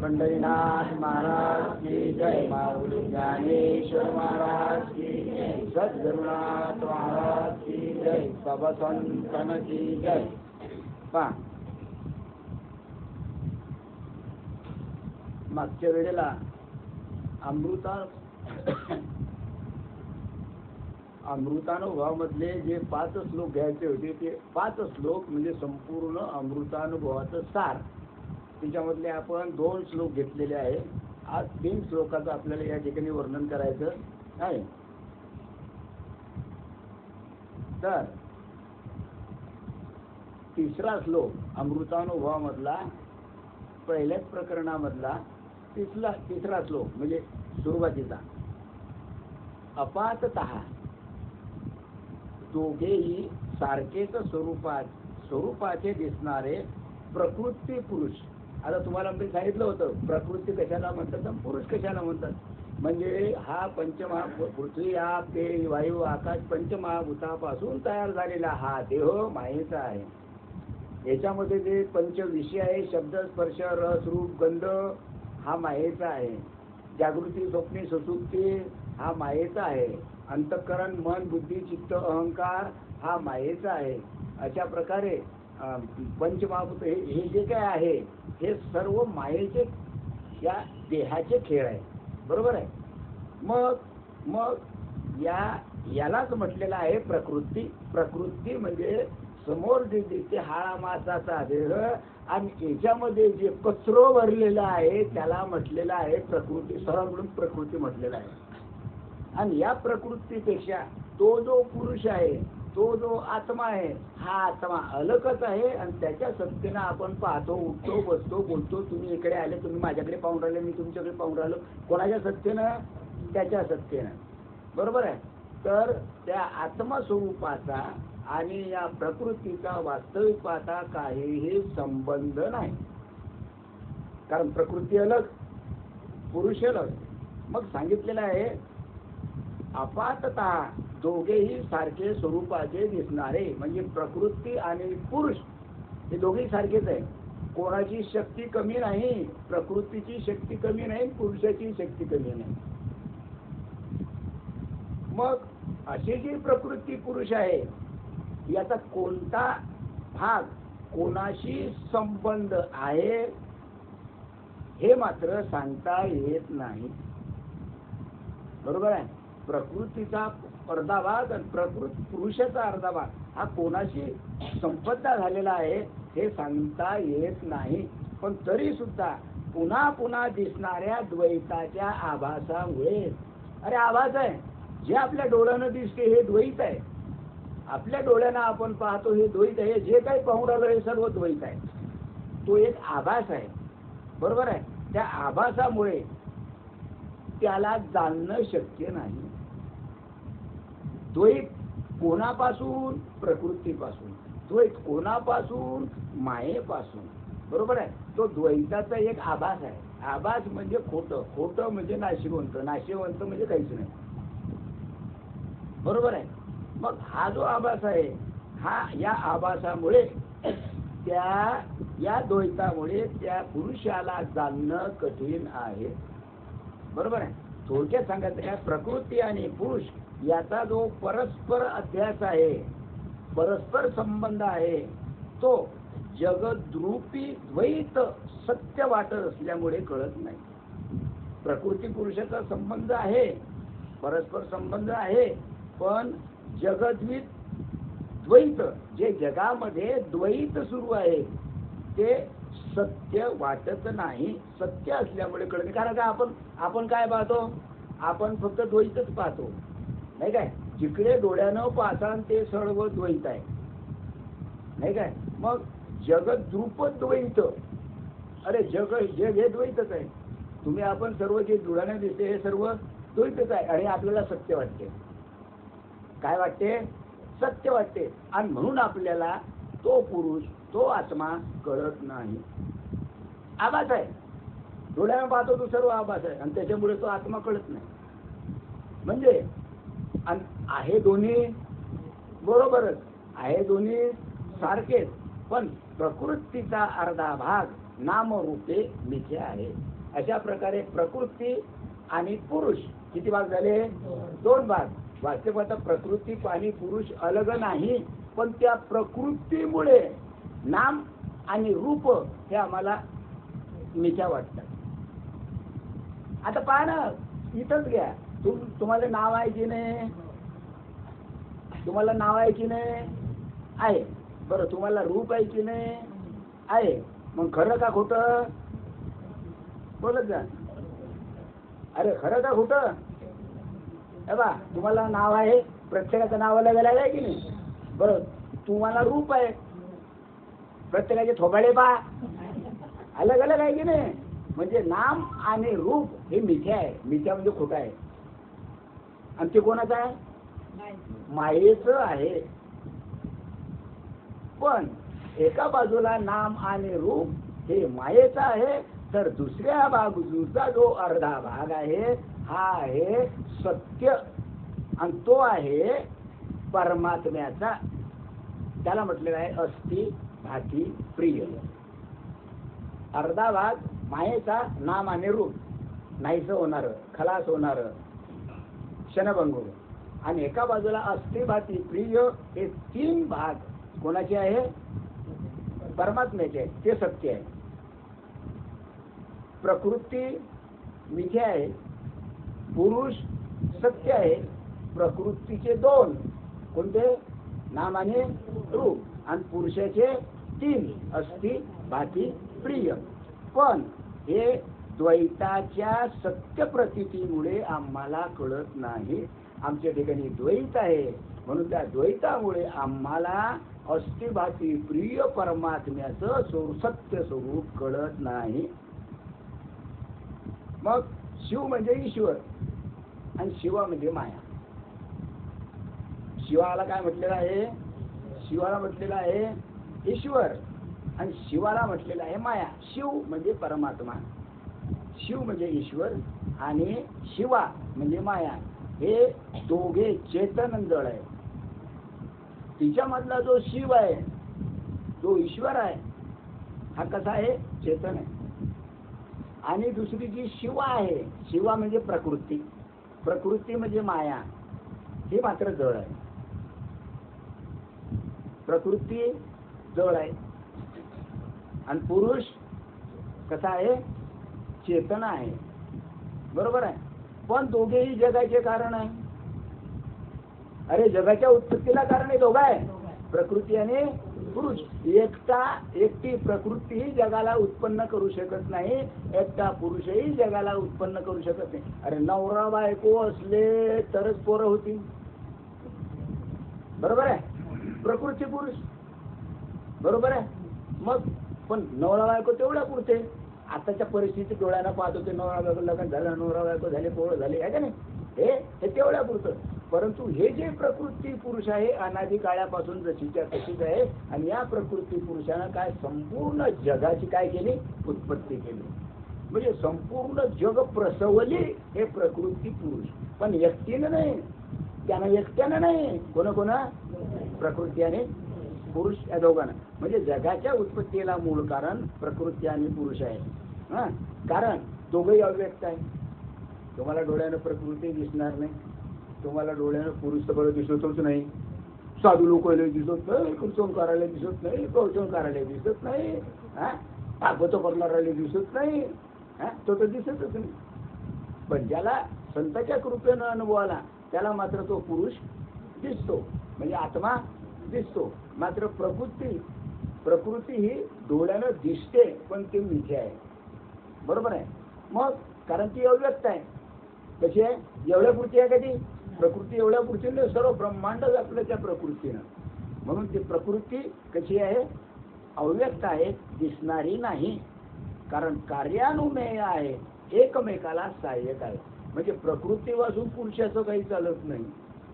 पंढरीनाथ महाराज की जय, माऊली ज्ञानेश्वर महाराज की जय, सद्गुरुनाथ महाराज की जय, बाबा संतन की जय. पहा, मागच्या वेळेला अमृतानुभवामधले जे 5 श्लोक घ्यायचे होते ते 5 श्लोक म्हणजे संपूर्ण अमृतानुभवाचं सार. त्याच्यामधले आपण 2 श्लोक घेतलेले आहे. आज 3 श्लोकाचं आपल्याला या ठिकाणी वर्णन करायचं आहे. तर तिसरा श्लोक अमृतानुभवामधला पहिल्याच प्रकरणामधला तिसरा श्लोक म्हणजे सुरुवातीचा. अपाततः दोघेही सारखेच स्वरूपाचे दिसणारे प्रकृती पुरुष. आता तुम्हाला मी सांगितलं होतं प्रकृती कशाला म्हणतात आणि पुरुष कशाला म्हणतात. म्हणजे हा पृथ्वी आप तेज वायू आकाश पंचमहाभूतापासून तयार झालेला हा देह मायेचा आहे. याच्यामध्ये जे पंचविषय आहे शब्द स्पर्श रस रूप गंध हा मायेचा आहे. जागृती स्वप्नी सुसुप्ती हा मायेचा आहे. अंतःकरण मन बुद्धी चित्त अहंकार हा मायेचा आहे. अशा प्रकारे पंचमहाभूत हे जे काय आहे हे सर्व मायेचे या देहाचे खेळ आहे. बरोबर आहे. मग यालाच म्हटलेलं आहे प्रकृती. प्रकृती म्हणजे समोर जे दिसते हाळा मासाचा देह आणि याच्यामध्ये जे कचरो भरलेला आहे त्याला म्हटलेलं आहे प्रकृती. सरळ म्हणून प्रकृती म्हटलेला आहे. आणि या प्रकृतीपेक्षा तो जो पुरुष आहे तो जो आत्मा आहे हा आत्मा अलगच आहे. आणि त्याच्या सत्तेनं आपण पाहतो उठतो बसतो बोलतो. तुम्ही इकडे आले तुम्ही माझ्याकडे पाहून राहिले मी तुमच्याकडे पाहून राहिलो. कोणाच्या सत्तेनं? त्याच्या सत्तेनं. बरोबर आहे. तर त्या आत्मस्वरूपाचा आणि या प्रकृतीचा वास्तविक पाहता काहीही संबंध नाही. कारण प्रकृती अलग पुरुष अलग. मग सांगितलेलं आहे अपाततः दोघेही सारखे स्वरूपाचे दिसणारे. म्हणजे प्रकृती आणि पुरुष हे दोघेही सारखेच आहे. कोणाची शक्ती कमी नाही. प्रकृतीची शक्ती कमी नाही पुरुषाची शक्ती कमी नाही. मग अशी जी प्रकृती पुरुष आहे याचा कोणता भाग कोणाशी संबंध आहे हे मात्र सांगता येत नाही. बरोबर आहे. प्रकृतीचा अर्धा भाग आणि पुरुषाचा अर्धा भाग हा कोणाशी संबंध झालेला आहे हे सांगता येत नाही. पण तरी सुद्धा पुन्हा पुन्हा दिसणाऱ्या द्वैताच्या आभासामुळे अरे आभास आहे जे आपल्या डोळ्यानं दिसते हे द्वैत आहे. आपल्या डोळ्यानं आपण पाहतो हे द्वैत आहे. जे काही पाहून राहिलो हे सर्व द्वैत आहे. तो एक आभास आहे. बरोबर आहे. त्या आभासामुळे त्याला जाणणं शक्य नाही. द्वैत कोणापासून? प्रकृतीपासून. द्वैत कोणापासून? मायेपासून. बरोबर आहे. तो द्वैताचा एक आभास आहे. आभास म्हणजे खोटं. खोटं म्हणजे नाशिवंत. नाशिवंत म्हणजे काहीच नाही. बरोबर आहे. मग हा जो आभास आहे हा या आभासामुळे या द्वैतामुळे त्या पुरुषाला जाणणं कठीण आहे. बरोबर आहे. थोडक्यात सांगायचं काय प्रकृती आणि पुरुष याचा जो परस्पर अध्यास आहे परस्पर संबंध आहे तो जगद्रूपी द्वैत सत्य वाटत असल्यामुळे कळत नाही. प्रकृती पुरुषाचा संबंध आहे परस्पर संबंध आहे पण जगद्वित द्वैत जे जगामध्ये द्वैत सुरू आहे ते सत्य वाटत नाही. सत्य असल्यामुळे कळत नाही. कारण का आपण काय पाहतो? आपण फक्त द्वैतच पाहतो नाही काय. जिकडे डोळ्यानं पाहता ते सर्व द्वैत आहे. नाही काय. मग जगत द्रुप द्वैत, अरे जग हे द्वैतच आहे. तुम्ही आपण सर्व जे दुराने दिसते हे सर्व द्वैतच आहे आणि आपल्याला सत्य वाटते. काय वाटते? सत्य वाटते. आणि म्हणून आपल्याला तो पुरुष, तो आत्मा कळत नाही. आभास आहे, डोळ्यानं पाहतो तो सर्व आभास आहे आणि त्याच्यामुळे तो आत्मा कळत नाही. म्हणजे आहे दोन्ही बरोबरच आहे, दोन्ही सारखेच, पण प्रकृतीचा अर्धा भाग नामरूपे मिथ्या आहे. अशा प्रकारे प्रकृती आणि पुरुष किती भाग झाले? 2 भाग. वास्तविक प्रकृती आणि पुरुष अलग नाही, पण त्या प्रकृतीमुळे नाम आणि रूप हे आम्हाला मिथ्या वाटतात. आता पहा ना, इथंच घ्या. तुम्हाला नाव आहे की नाही? तुम्हाला नाव आहे की नाही? आहे. बरं, तुम्हाला रूप आहे की नाही? आहे. मग खरं का खोटं? बोलत जा. अरे खरं का खोटं? हे बा, तुम्हाला नाव आहे, प्रत्येकाचं नाव अलग अलग आहे की नाही? बरं, तुम्हाला रूप आहे, प्रत्येकाचे थोबाडे पा अलग अलग आहे की नाही? म्हणजे नाम आणि रूप हे मिथ्या आहे. मिथ्या म्हणजे खोटं आहे. आणि ते कोणाचं आहे? मायेचं आहे. पण एका बाजूला नाम आणि रूप हे मायेचं आहे, तर दुसऱ्या बाजूचा जो अर्धा भाग आहे हा आहे सत्य, आणि तो आहे परमात्म्याचा. त्याला म्हटलेलं आहे अस्ति भाती प्रिय. अर्धा भाग मायेचा, नाम आणि रूप, नाहीच होणार, खलास होणार, क्षणभंग. आणि एका बाजूला अस्ति भाती प्रिय हे 3 भाग कोणाचे आहे? परमात्म्याचे आहे. ते सत्य आहे. प्रकृती मिथ्या आहे, पुरुष सत्य आहे. प्रकृतीचे 2 कोणते? नाम आणि रूप. आणि पुरुषाचे 3 अस्ति भाती प्रिय. पण हे द्वैताच्या सत्य प्रतीतीमुळे आम्हाला कळत नाही. आमच्या ठिकाणी द्वैत आहे, म्हणून त्या द्वैतामुळे आम्हाला अस्ति भाती प्रिय परमात्म्याचं सत्य स्वरूप कळत नाही. मग शिव म्हणजे ईश्वर आणि शिवा म्हणजे माया. शिवाला काय म्हटलेलं आहे? शिवाला म्हटलेलं आहे ईश्वर आणि शिवाला म्हटलेलं आहे माया. शिव म्हणजे परमात्मा, शिव म्हणजे ईश्वर आणि शिवा म्हणजे माया. हे दोघे चेतन जळ आहे. तिच्यामधला जो शिव आहे, जो ईश्वर आहे, हा कसा आहे? चेतन आहे. आणि दुसरी जी शिवा आहे, शिवा म्हणजे प्रकृती, प्रकृती म्हणजे माया, हे मात्र जळ आहे. प्रकृती जळ आहे आणि पुरुष कसा आहे? चेतन आहे. बरोबर आहे. पण दोघेही जगाचे कारण आहे. अरे जगाच्या उत्पत्तीला कारण आहे दोघं आहे, प्रकृती आणि पुरुष. एकटी प्रकृती ही जगाला उत्पन्न करू शकत नाही, एकटा पुरुषही जगाला उत्पन्न करू शकत नाही. अरे नवरा बायको असले तरच पोरं होती. बरोबर आहे. प्रकृती पुरुष. बरोबर आहे. मग पण नवरा बायको तेवढ्या पुरते. आताच्या परिस्थितीत डोळ्यानं पाहत होते, नवरा बायको लग्न झालं, नवरा बायको झाले, पोरं झाले, आहे का नाही? हे तेवढ्या पुरतं. परंतु हे जे प्रकृती पुरुष आहे अनादी काळापासून जशीच्या तशीच आहे. आणि या प्रकृती पुरुषानं काय संपूर्ण जगाची काय केली? उत्पत्ती केली. म्हणजे संपूर्ण जग प्रसवली हे प्रकृती पुरुष. पण एकटीनं नाही, त्यानं एकट्यानं नाही, कोणा प्रकृती आणि पुरुष या दोघांना. म्हणजे जगाच्या उत्पत्तीला मूळ कारण प्रकृती आणि पुरुष आहे. कारण दोघंही अव्यक्त आहे. तुम्हाला डोळ्यानं प्रकृती दिसणार नाही, तुम्हाला डोळ्यानं पुरुष तर बरं दिसतच नाही. साधू लोक दिसत नाही, कीर्तन करायला दिसत नाही, प्रवचन करायला दिसत नाही, भागवत करणाऱ्याला दिसत नाही, तो तर दिसतच नाही. पण ज्याला संतांच्या कृपेनं अनुभव आला त्याला मात्र तो पुरुष दिसतो, म्हणजे आत्मा दिसतो. मात्र प्रकृती ही डोळ्यानं दिसते, पण ती मिथ्या आहे. बरोबर आहे. मग कारण ती अव्यक्त आहे. कशी आहे? एवढ्या पुरती आहे का ती प्रकृती? एवढ्या पुरतीने सर्व ब्रह्मांड व्यापलं त्या प्रकृतीनं. म्हणून ती प्रकृती कशी आहे, अव्यक्त आहे, दिसणारी नाही, कारण कार्यानुमेय आहे, एकमेकाला सहाय्यक आहे. म्हणजे प्रकृती वाचून पुरुषाचं काही चालत नाही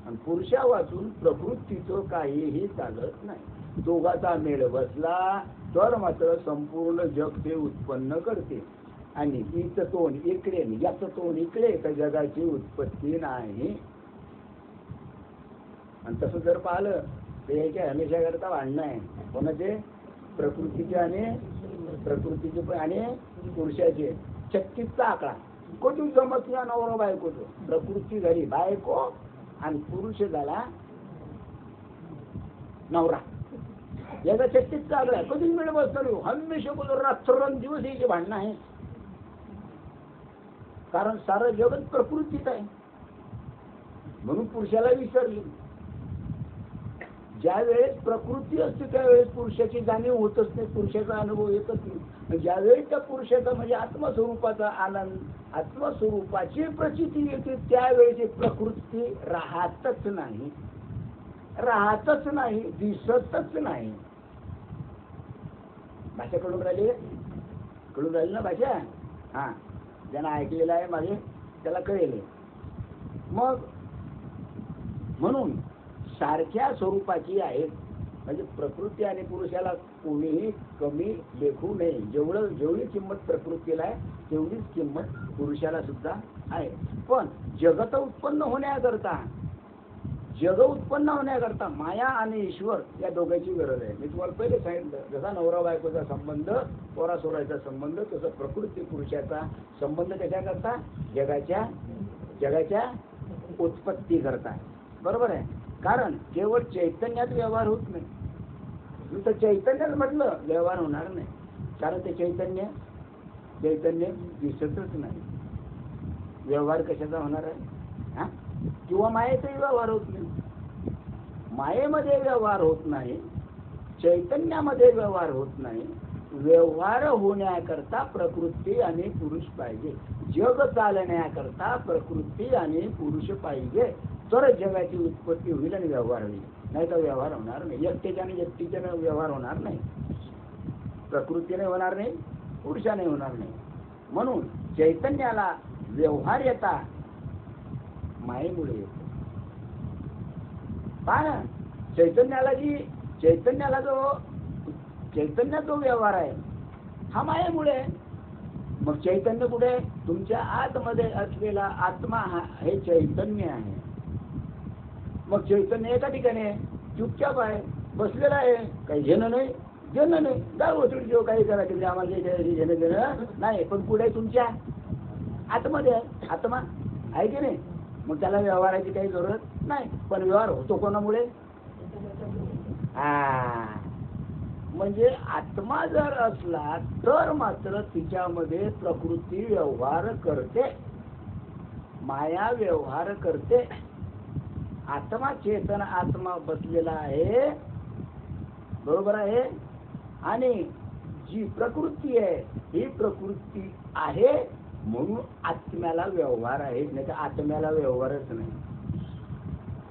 आणि पुरुषा वाचून प्रकृतीचं काहीही चालत नाही. दोघाचा मेळ बसला तर मात्र संपूर्ण जग ते उत्पन्न करते. आणि हिचं तोंड इकडे याचं तोंड इकडे तर जगाची उत्पत्ती नाही. आणि तसं जर पाहिलं तर याच्या हमेशा करता भांडणं आहे. कोणाचे? प्रकृतीचे आणि पुरुषाचे. 36चा आकडा कोणी जमत नाही. नवरा बायकोचं. प्रकृती झाली बायको आणि पुरुष झाला नवरा. याचा 36चा आकडा कधीच मिळ बसतो. हमेशा बोलतो रात्रंदिवस याची भांडणं आहे. कारण सारं जगत प्रकृतीत आहे. म्हणून पुरुषाला विसरली. ज्या वेळेस प्रकृती असते त्यावेळेस पुरुषाची जाणीव होतच नाही, पुरुषाचा अनुभव येतच नाही. ज्यावेळेस त्या पुरुषाचा म्हणजे आत्मस्वरूपाचा आनंद, आत्मस्वरूपाची प्रचिती येते त्यावेळेस प्रकृती राहतच नाही, दिसतच नाही. भाषा कळून राहिली ना भाषा? हा, ज्यांना ऐकलेलं आहे माझे त्याला कळेल. मग म्हणून सारख्या स्वरूपाची आहेत. म्हणजे प्रकृती आणि पुरुषाला कोणीही कमी लेखू नये. जेवढी किंमत प्रकृतीला आहे तेवढीच किंमत पुरुषाला सुद्धा आहे. पण जगत उत्पन्न होण्याकरता माया आणि ईश्वर या दोघांची गरज आहे. मी तुम्हाला पहिले सांगितलं, जसा नवरा बायकोचा संबंध, पोरा सोराचा संबंध, तसं प्रकृती पुरुषाचा संबंध कशाकरता? जगाच्या उत्पत्ती करता. बरोबर आहे. कारण केवळ चैतन्यात व्यवहार होत नाही. नुसतं चैतन्यात म्हटलं व्यवहार होणार नाही. कारण ते चैतन्य दिसतच नाही. व्यवहार कशाचा होणार आहे? किंवा मायेचाही व्यवहार होत नाही. मायेमध्ये व्यवहार होत नाही, चैतन्यामध्ये व्यवहार होत नाही. व्यवहार होण्याकरता प्रकृती आणि पुरुष पाहिजे. जग चालण्याकरता प्रकृती आणि पुरुष पाहिजे, तर जगाची उत्पत्ती होईल आणि व्यवहार होईल. नाही तर व्यवहार होणार नाही. एकटीच्याने व्यवहार होणार नाही, प्रकृतीने होणार नाही, पुरुषाने होणार नाही. म्हणून चैतन्याला व्यवहार येता मायेमुळे येतो. पहा, चैतन्याला जो व्यवहार आहे हा मायेमुळे. मग चैतन्य कुठे? तुमच्या आतमध्ये असलेला आत्मा हे चैतन्य आहे. मग चैतन्य एका ठिकाणी आहे, चुपचाप आहे, बसलेला आहे, काही घेणं नाही दारू जेव्हा काही करा तिथे आम्हाला घेणं देणं नाही. पण पुढे तुमच्या आतमध्ये आहे, आत्मा आहे की नाही? मग त्याला व्यवहाराची काही जरूरत नाही. पण व्यवहार होतो कोणामुळे? म्हणजे आत्मा जर असला तर मात्र तिच्यामध्ये प्रकृती व्यवहार करते, माया व्यवहार करते. आत्मा चेतन आत्मा बसलेला आहे, बरोबर आहे. आणि जी प्रकृती आहे ही प्रकृती आहे म्हणून आत्म्याला व्यवहार आहे, नाही तर आत्म्याला व्यवहारच नाही.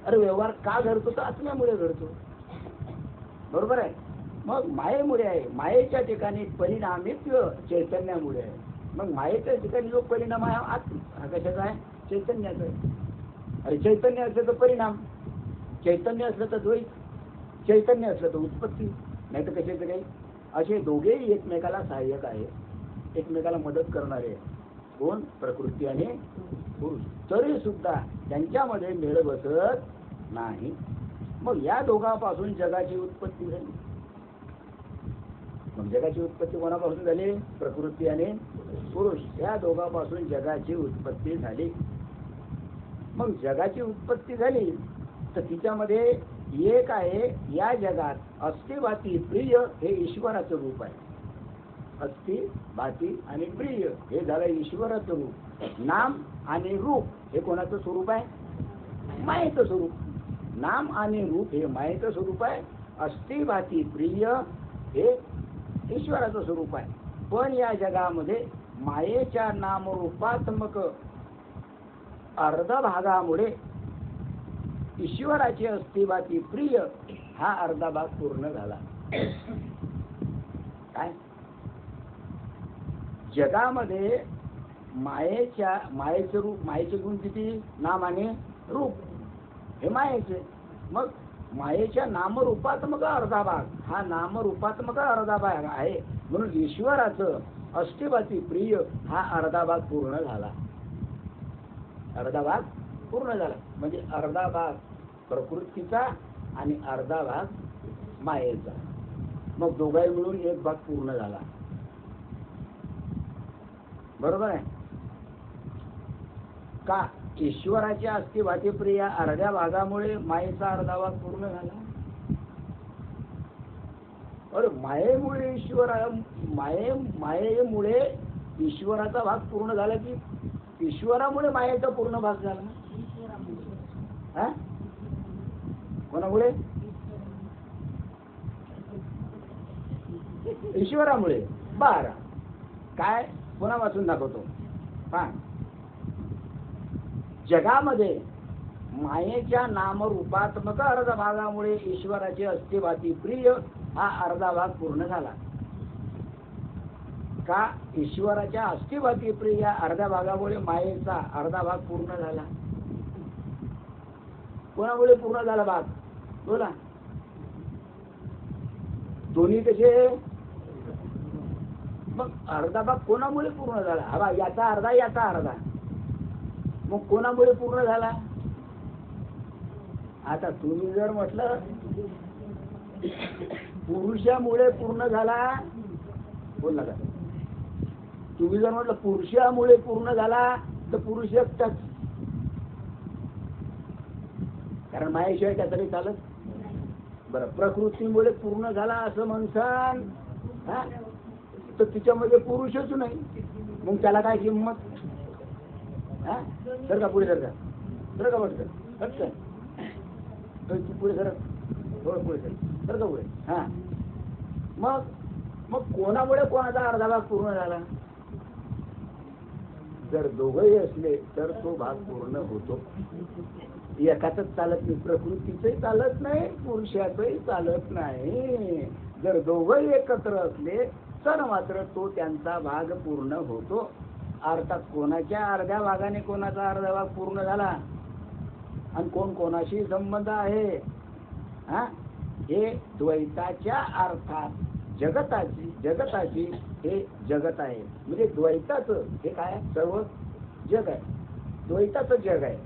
अरे व्यवहार का घडतो? तर आत्म्यामुळे घडतो, बरोबर आहे. मग मायेमुळे आहे. मायेच्या ठिकाणी परिणामित्व चैतन्यामुळे आहे. मग मायेच्या ठिकाणी जो परिणाम आहे हा कशाचा आहे? चैतन्याचा आहे. अरे चैतन्य असलं तर परिणाम, चैतन्य असलं तर द्वैत, चैतन्य असलं तर उत्पत्ती, नाही तर कशाचं काही. असे दोघेही एकमेकाला सहाय्यक आहे, एकमेकाला मदत करणारे. कोण? प्रकृती आणि पुरुष. तरी सुद्धा त्यांच्यामध्ये मेळ बसत नाही. मग या दोघांपासून जगाची उत्पत्ती झाली. मग जगाची उत्पत्ती कोणापासून झाली? प्रकृती आणि पुरुष या दोघांपासून जगाची उत्पत्ती झाली. मग जगाची उत्पत्ती झाली तर तिच्यामध्ये एक आहे, या जगात अस्ति भाती प्रिय हे ईश्वराचं रूप आहे. अस्ति भाती आणि प्रिय हे झालं ईश्वराचं रूप. नाम आणि रूप हे कोणाचं स्वरूप आहे? मायेचं स्वरूप. नाम आणि रूप हे मायेचं स्वरूप आहे. अस्ति भाती प्रिय हे ईश्वराचं स्वरूप आहे. पण या जगामध्ये मायेच्या नामरूपात्मक अर्ध भागामुळे ईश्वराचे अस्तिवाती प्रिय हा अर्धा भाग पूर्ण झाला. काय जगामध्ये मायेचं रूप, मायेचे गुण किती? नाम आणि रूप, हे मायेचे. मग मायेच्या नामरूपात्मक अर्धा भाग हा नामरूपात्मक अर्धा भाग आहे. म्हणून ईश्वराचं अष्टभाती प्रिय हा अर्धा भाग पूर्ण झाला. अर्धा भाग पूर्ण झाला म्हणजे अर्धा भाग प्रकृतीचा आणि अर्धा भाग मायेचा. मग दोघाही मिळून एक भाग पूर्ण झाला. बरोबर आहे का? ईश्वराच्या अस्तिभाती प्रिया अर्ध्या भागामुळे मायेचा अर्धा भाग पूर्ण झाला. अरे मायेमुळे मायेमुळे ईश्वराचा भाग पूर्ण झाला की ईश्वरामुळे मायेचा पूर्ण भाग झाला? हा? कोणामुळे? ईश्वरामुळे. बरं, काय पुन्हा वाचून दाखवतो. हा, जगामध्ये मायेच्या नामरूपात्मक अर्धा भागामुळे ईश्वराचे अस्तिभाती प्रिय हा अर्धा भाग पूर्ण झाला. का? ईश्वराच्या अस्तिभाती प्रिय या अर्ध्या भागामुळे मायेचा अर्धा भाग पूर्ण झाला. कोणामुळे पूर्ण झाला भाग? बोला. दोन्ही कसे? मग अर्धा भाग कोणामुळे पूर्ण झाला? हा, याचा अर्धा याचा अर्धा. मग कोणामुळे पूर्ण झाला? आता तुम्ही जर म्हटलं पुरुषामुळे पूर्ण झाला, बोलला का? तुम्ही जर म्हटलं पुरुषामुळे पूर्ण झाला तर पुरुष एकटाच, कारण मायाशिवाय त्यातरी चालत. बरं, प्रकृतीमुळे पूर्ण झाला असं म्हणसान तर तिच्यामध्ये पुरुषच नाही, मग त्याला काय किंमत? सर का पुढे, सर का, सर का वाटतं तू पुढे सर, थोडं पुढे सर का पुढे. हा, मग कोणामुळे कोणाचा अर्धा भाग पूर्ण झाला? जर दोघंही असले तर तो भाग पूर्ण होतो. एकाच चालत नाही, प्रकृतीचंही चालत नाही, पुरुषाचंही चालत नाही. जर दोघंही एकत्र असले तर मात्र तो त्यांचा भाग पूर्ण होतो. अर्थात कोणाच्या अर्ध्या भागाने कोणाचा अर्धा भाग पूर्ण झाला आणि कोण कोणाशी संबंध आहे, हा, हे द्वैताच्या अर्थात जगताची हे जगत आहे. म्हणजे द्वैताचं हे काय? सर्व जग आहे, द्वैताचं जग आहे.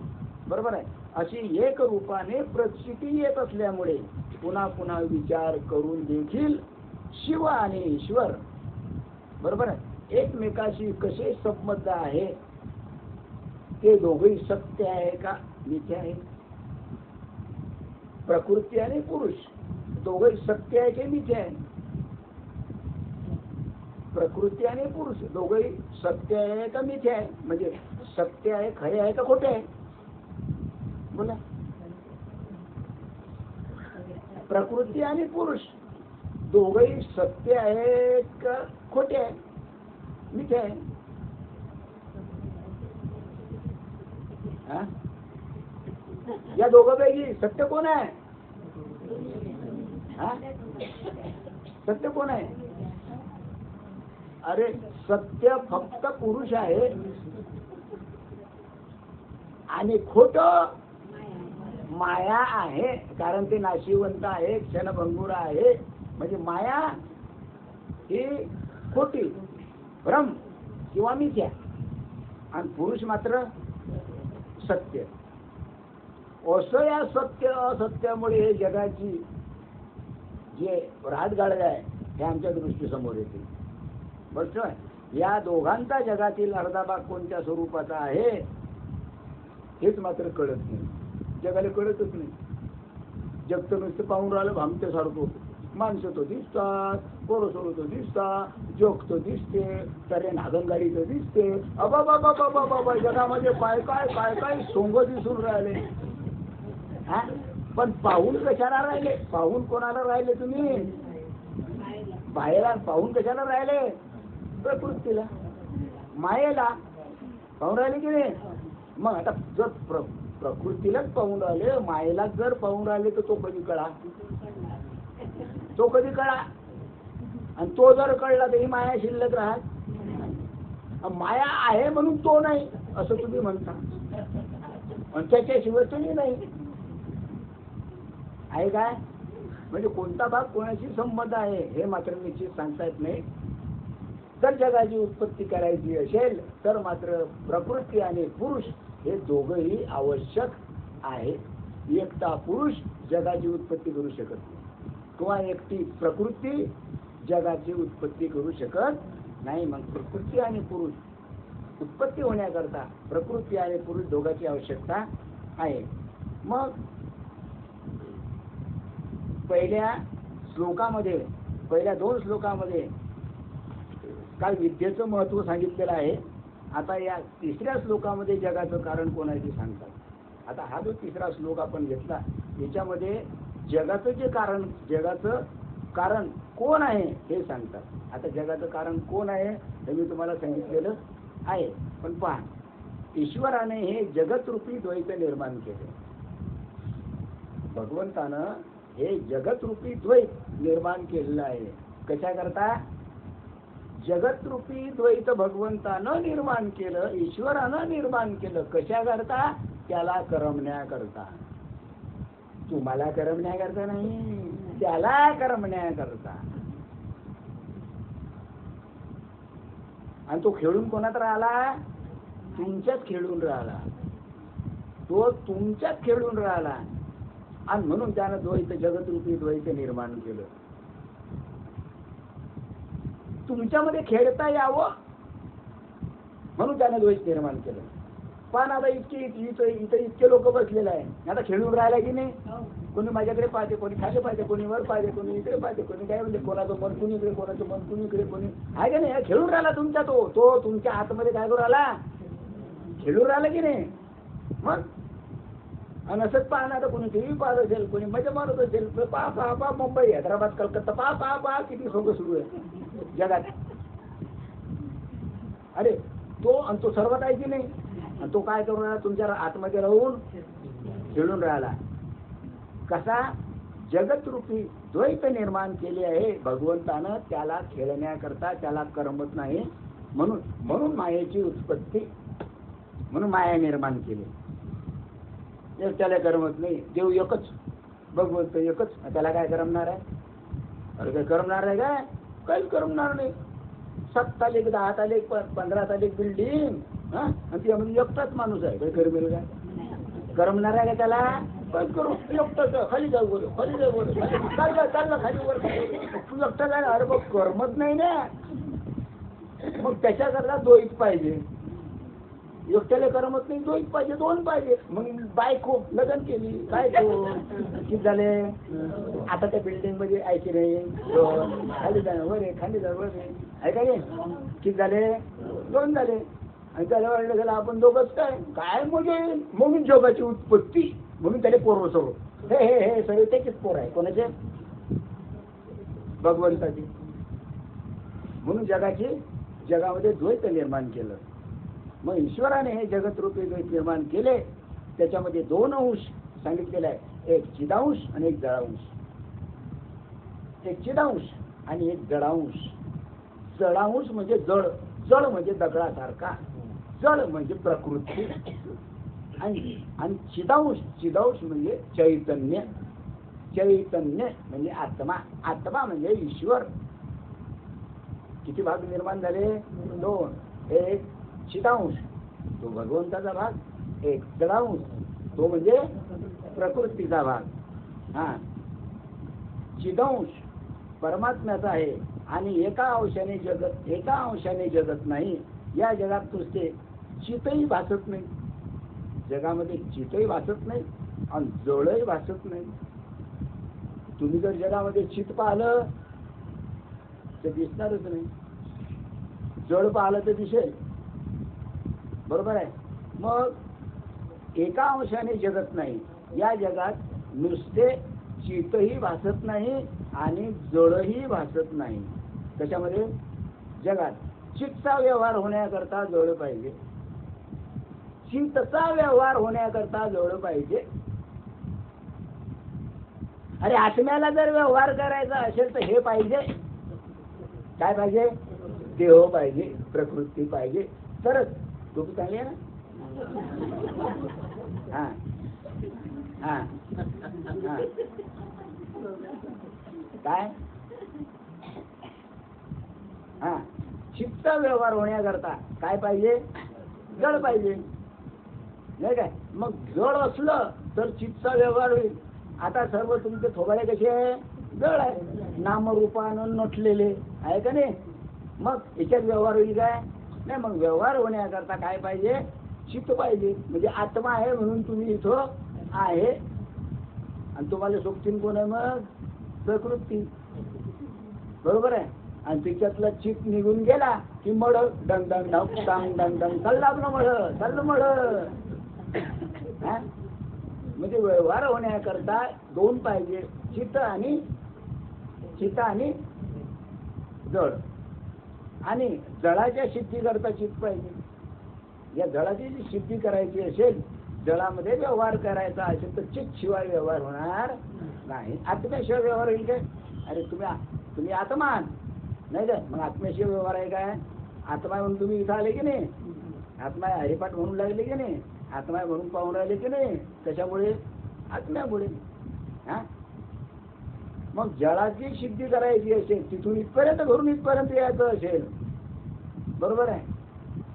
बरोबर आहे. अशी एक रूपाने प्रचिती येत असल्यामुळे पुन्हा पुन्हा विचार करून देखील शिव आणि ईश्वर, बरोबर आहे, एकमेकाशी कसे संबंध आहे, ते दोघेही सत्य आहे का मिथ्या आहे? प्रकृती आणि पुरुष दोघेही सत्य आहे की मिथ्या आहे? प्रकृती आणि पुरुष दोघेही सत्य आहे का मिथ्या आहे? म्हणजे सत्य आहे, खरे आहे का खोटे आहे? बोला. प्रकृती आणि पुरुष दोघेही सत्य आहे का खोटे आहे, मिथ्या आहे? या दोघांपैकी सत्य कोण आहे? सत्य कोण आहे? अरे सत्य फक्त पुरुष आहे आणि खोट माया आहे, कारण ते नाशिवंत आहे, क्षणभंगुर आहे. म्हणजे माया ही खोटी, भ्रम किंवा मिथ्या, आणि पुरुष मात्र सत्य. असं या सत्य असत्यामुळे हे जगाची जे राजगाड आहे हे आमच्या दृष्टीसमोर येते. बस या दोघांचा जगातील अर्धा भाग कोणत्या स्वरूपाचा आहे हेच मात्र कळत नाही. जगाला कळतच नाही. जग तर नुसतं पाहून राहिलं भामट्यासारखं. माणसं तो दिसतात, पोरं सोरं तो दिसतात, जोक तो दिसते, तऱ्हेन हागणगाडी तो दिसते. बाबा जगामध्ये काय काय काय काय सोंग दिसून राहिले. हा, पण पाहून कशाला राहिले? पाहून कोणाला राहिले तुम्ही? बाहेर पाहून कशाला राहिले? प्रकृतीला, मायेला पाहून राहिले की नाही? मग आता जर प्रकृतीलाच पाहून राहिले, मायेला जर पाहून राहिले तर तो कधी कळा? तो कधी कळा, आणि तो जर कळला तरी माया शिल्लक राहत. माया आहे म्हणून तो नाही असं तुम्ही म्हणता, आणि त्याच्याशिवाय तुम्ही नाही आहे काय. म्हणजे कोणता भाग कोणाशी संबंध आहे हे मात्र निश्चित सांगता येत नाही. जर जगाची उत्पत्ती करायची असेल तर मात्र प्रकृती आणि पुरुष हे दोघंही आवश्यक आहे. एकटा पुरुष जगाची उत्पत्ती करू शकत नाही, किंवा एकटी प्रकृती जगाची उत्पत्ती करू शकत नाही. मग प्रकृती आणि पुरुष उत्पत्ती होण्याकरता प्रकृती आणि पुरुष दोघांची आवश्यकता आहे. मग पहिल्या दोन श्लोकामध्ये काय विद्येचं महत्व सांगितलेलं आहे. आता या तिसऱ्या श्लोकामध्ये जगाचं कारण कोण आहे ते सांगतात. आता हा जो तिसरा श्लोक आपण घेतला याच्यामध्ये जगाचं कारण कोण आहे हे सांगतात. आता जगाचं कारण कोण आहे हे मी तुम्हाला सांगितलेलं आहे. पण पहा, ईश्वराने हे जगतरूपी द्वैत निर्माण केले. भगवंतानं हे जगतरूपी द्वैत निर्माण केलेलं आहे. कशा करता? जगतरूपी द्वैत भगवंतानं निर्माण केलं, ईश्वरानं निर्माण केलं. कशा करता? त्याला करमण्याकरता. तुम्हाला करमण्याकरता नाही, त्याला करमण्याकरता. आणि तो खेळून कोणात राहिला? तुमच्यात खेळून राहिला. तो तुमच्यात खेळून राहिला, आणि म्हणून त्यानं द्वैत जगतरूपी द्वैत निर्माण केलं. तुमच्यामध्ये खेळता यावं म्हणून त्यानं द्वैत निर्माण केलं. पण आता इतके लोक बसलेले आहे, आता खेळून राहिला की नाही. कोणी माझ्याकडे पाहते, कोणी खाली पाहते, कोणी वर पाहते, कोणी इकडे पाहते, कोणी काय म्हणजे कोणाचं मन कुणी इकडे, कोणाचं मन कुणी इकडे, कोणी आहे का नाही. खेळून राहिला तुमच्या तो तुमच्या आतमध्ये काय करू राहिला? खेळून राहिला की नाही. मग आणि असंच पाहणं, आता कोणी टीव्ही पाहत असेल, कोणी मजा मारत असेल, पहा मुंबई, हैदराबाद, कलकत्ता, पहा किती सोंग सुरू आहे जगात. अरे तो सर्वात आहे की नाही. आणि तो काय करून राहिला? तुमच्या आतमध्ये राहून खेळून राहिला. कसा? जगतरूपी द्वैत निर्माण केले आहे भगवंतानं, त्याला खेळण्याकरता, त्याला करमत नाही म्हणून मायेची उत्पत्ती, म्हणून माया निर्माण केली. त्याला करमत नाही. देव एकच, भगवंत एकच, त्याला काय करमणार आहे? अरे काय करमणार आहे काय? काहीच करमणार नाही. 7 तालीक 10 तालीक 15 तालीक बिल्डिंग, आणि त्यामध्ये एकटाच माणूस आहे. काही करमेल काय? करमणार आहे का त्याला? काय करू? एकटाच खाली जाऊ बोल, खाली जाऊ बोल, चाललं खाली वर, तू एकटा काय? अरे बघ करमत नाही ना. मग त्याच्याकरता द्वैत पाहिजे. एकट्याला करमत नाही, द्वैत पाहिजे, 2 पाहिजे. मग बायको लग्न केली, काय किती झाले? आता त्या बिल्डिंग मध्ये ऐकी नाही, खाली जाणं वर आहे, खाली जाणं वर आहे का नाही. किती झाले? 2 झाले. आणि त्याला वाटलं त्याला आपण दोघंच काय म्हणजे म्हणून जगाची उत्पत्ती, म्हणून त्याला पोर सर्व हे सर्व त्याचेच पोर आहे. कोणाचे? भगवंताची. म्हणून जगामध्ये द्वैत निर्माण केलं. मग ईश्वराने हे जगतरूपी द्वैत निर्माण केले. त्याच्यामध्ये 2 अंश सांगितलेले आहे, एक चिदांश आणि एक जडांश. एक चिदांश आणि एक जडांश. जडांश म्हणजे जड म्हणजे दगडासारखा, जड म्हणजे प्रकृती, आणि चिदांश म्हणजे चैतन्य म्हणजे आत्मा म्हणजे ईश्वर. किती भाग निर्माण झाले? 2. एक चिदांश, तो भगवंताचा भाग. एक जडांश, तो म्हणजे प्रकृतीचा भाग. चिदांश परमात्म्याचा आहे, आणि एका अंशाने जगत नाही. या जगात नुसते चितही भासत नाही, जगामध्ये चितही भासत नाही आणि जळही भासत नाही. तुम्ही जर जगामध्ये चित पाहिलं तर दिसणारच नाही, जळ पाहिलं तर दिसेल. बरोबर आहे. मग एका अंशाने जगत नाही. या जगात नुसते चितही भासत नाही आणि जळही भासत नाही. त्याच्यामध्ये जगात चितचा व्यवहार होण्याकरता जळ पाहिजे, चितचा व्यवहार होण्याकरता जळ पाहिजे. अरे आत्म्याला जर व्यवहार करायचा असेल तर हे पाहिजे, काय पाहिजे? देह पाहिजे, प्रकृती पाहिजे, तरच डोकी चांगली आहे ना. हा हा हा काय हा चित्त व्यवहार होण्याकरता काय पाहिजे? जड पाहिजे, नाही काय? मग जड असलं तर चित्तचा व्यवहार होईल. आता सर्व तुमचे थोबाडे कसे आहे? जड आहे, नामरूपानं नटलेले आहे का नाही? मग याच्यात व्यवहार होईल काय? नाही. मग व्यवहार होण्याकरता काय पाहिजे? चित्त पाहिजे. म्हणजे आत्मा आहे म्हणून तुम्ही इथं आहे. आणि तुम्हाला सोबतीन कोण आहे? मग प्रकृती, बरोबर आहे. आणि तिच्यातला चित्त निघून गेला की मड डंग डंग डंग डंग डंग डंग चाललं आपलं मड, चाललं मड. म्हणजे व्यवहार होण्याकरता दोन पाहिजे, चित्त आणि जड. आणि जळाच्या सिद्धीकरता चित्त पाहिजे. या जळाची जी सिद्धी करायची असेल, जळामध्ये व्यवहार करायचा असेल तर चित्त शिवाय व्यवहार होणार नाही. आत्म्याशिवाय व्यवहार होईल काय? अरे तुम्ही आत्मा नाही का? मग आत्म्याशिवाय व्यवहार आहे काय? आत्मा म्हणून तुम्ही इथं आले की नाही? आत्मा हरिपाठ म्हणून लागले की नाही? आत्मा म्हणून पाहून राहिले की नाही? त्याच्यामुळे आत्म्यामुळे. हा मग जळाची सिद्धी करायची असेल, तिथून इथपर्यंत घरून इथपर्यंत यायचं असेल, बरोबर आहे,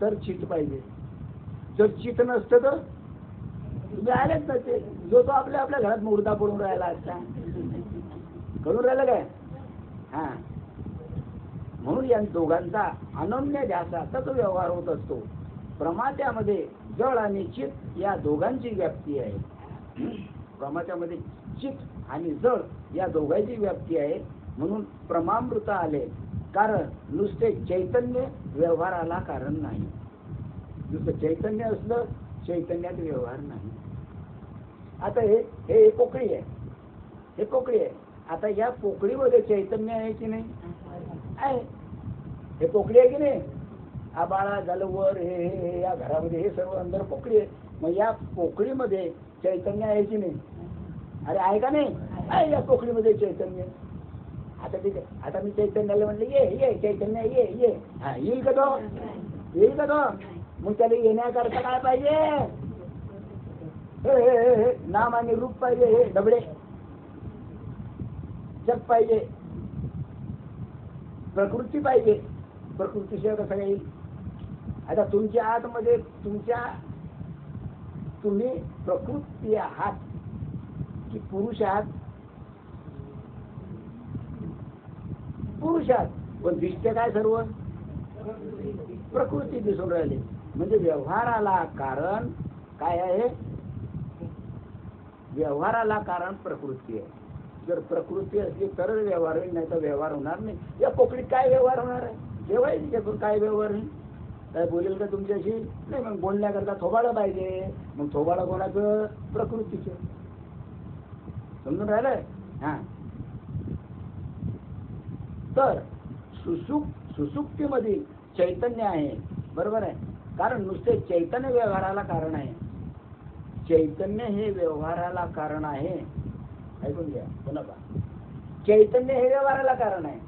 तर चित्त पाहिजे. जर चित्त नसतं तर तुम्ही आलेच नसते. जो तो आपल्या आपल्या घरात मुर्दा पडून राहिला असता. करून राहिलं काय? हा म्हणून या दोघांचा अनन्य ध्यासाचा तो व्यवहार होत असतो. प्रमात्यामध्ये जळ आणि चित्त या दोघांची व्याप्ती आहे. प्रमात्यामध्ये चित्त आणि जळ या दोघांची व्याप्ती आहे. म्हणून प्रमामृत आले. कारण नुसते चैतन्य व्यवहाराला कारण नाही. नुसतं चैतन्य असलं, चैतन्यात व्यवहार नाही. आता हे पोकळी आहे, हे पोकळी आहे. आता या पोकळीमध्ये चैतन्य आहे की नाही? आहे. हे पोकळी आहे की नाही? आबाळा झालं वर, हे या घरामध्ये हे सर्व अंदर पोकळी आहे. मग या पोकळीमध्ये चैतन्य आहे की नाही? अरे आहे का नाही? आहे या पोकळीमध्ये चैतन्य. आता ठीक आहे, आता मी चैतन्याला म्हणलं ये चैतन्य ये. हा येईल का तो? येईल का तो? मग त्याला येण्याकरता काय पाहिजे? हे नाम आणि रूप पाहिजे. हे डबडे जग पाहिजे, प्रकृती पाहिजे. प्रकृतीशिवाय कसं येईल? आता तुमच्या आतमध्ये तुम्ही प्रकृती आहात की पुरुष आहात? पुरुष आहात. पण दिसते काय? सर्व प्रकृती दिसून राहिली. म्हणजे व्यवहाराला कारण काय आहे? व्यवहाराला कारण प्रकृती आहे. जर प्रकृती असली तरच व्यवहार होईल, नाही तर व्यवहार होणार नाही. या पोकळीत काय व्यवहार होणार आहे? जेव्हा काय व्यवहार नाही. काय बोलेल का तुमच्याशी? नाही. मग बोलण्याकरता थोबाडं पाहिजे. मग थोबाडं कोणाचं? प्रकृतीचं. समजून राहिलंय? हा तर सुसुप्तीमध्ये चैतन्य आहे, बरोबर आहे. कारण नुसते चैतन्य व्यवहाराला कारण आहे. चैतन्य हे व्यवहाराला कारण आहे. ऐकून घ्या पुन्हा पहा. चैतन्य हे व्यवहाराला कारण आहे.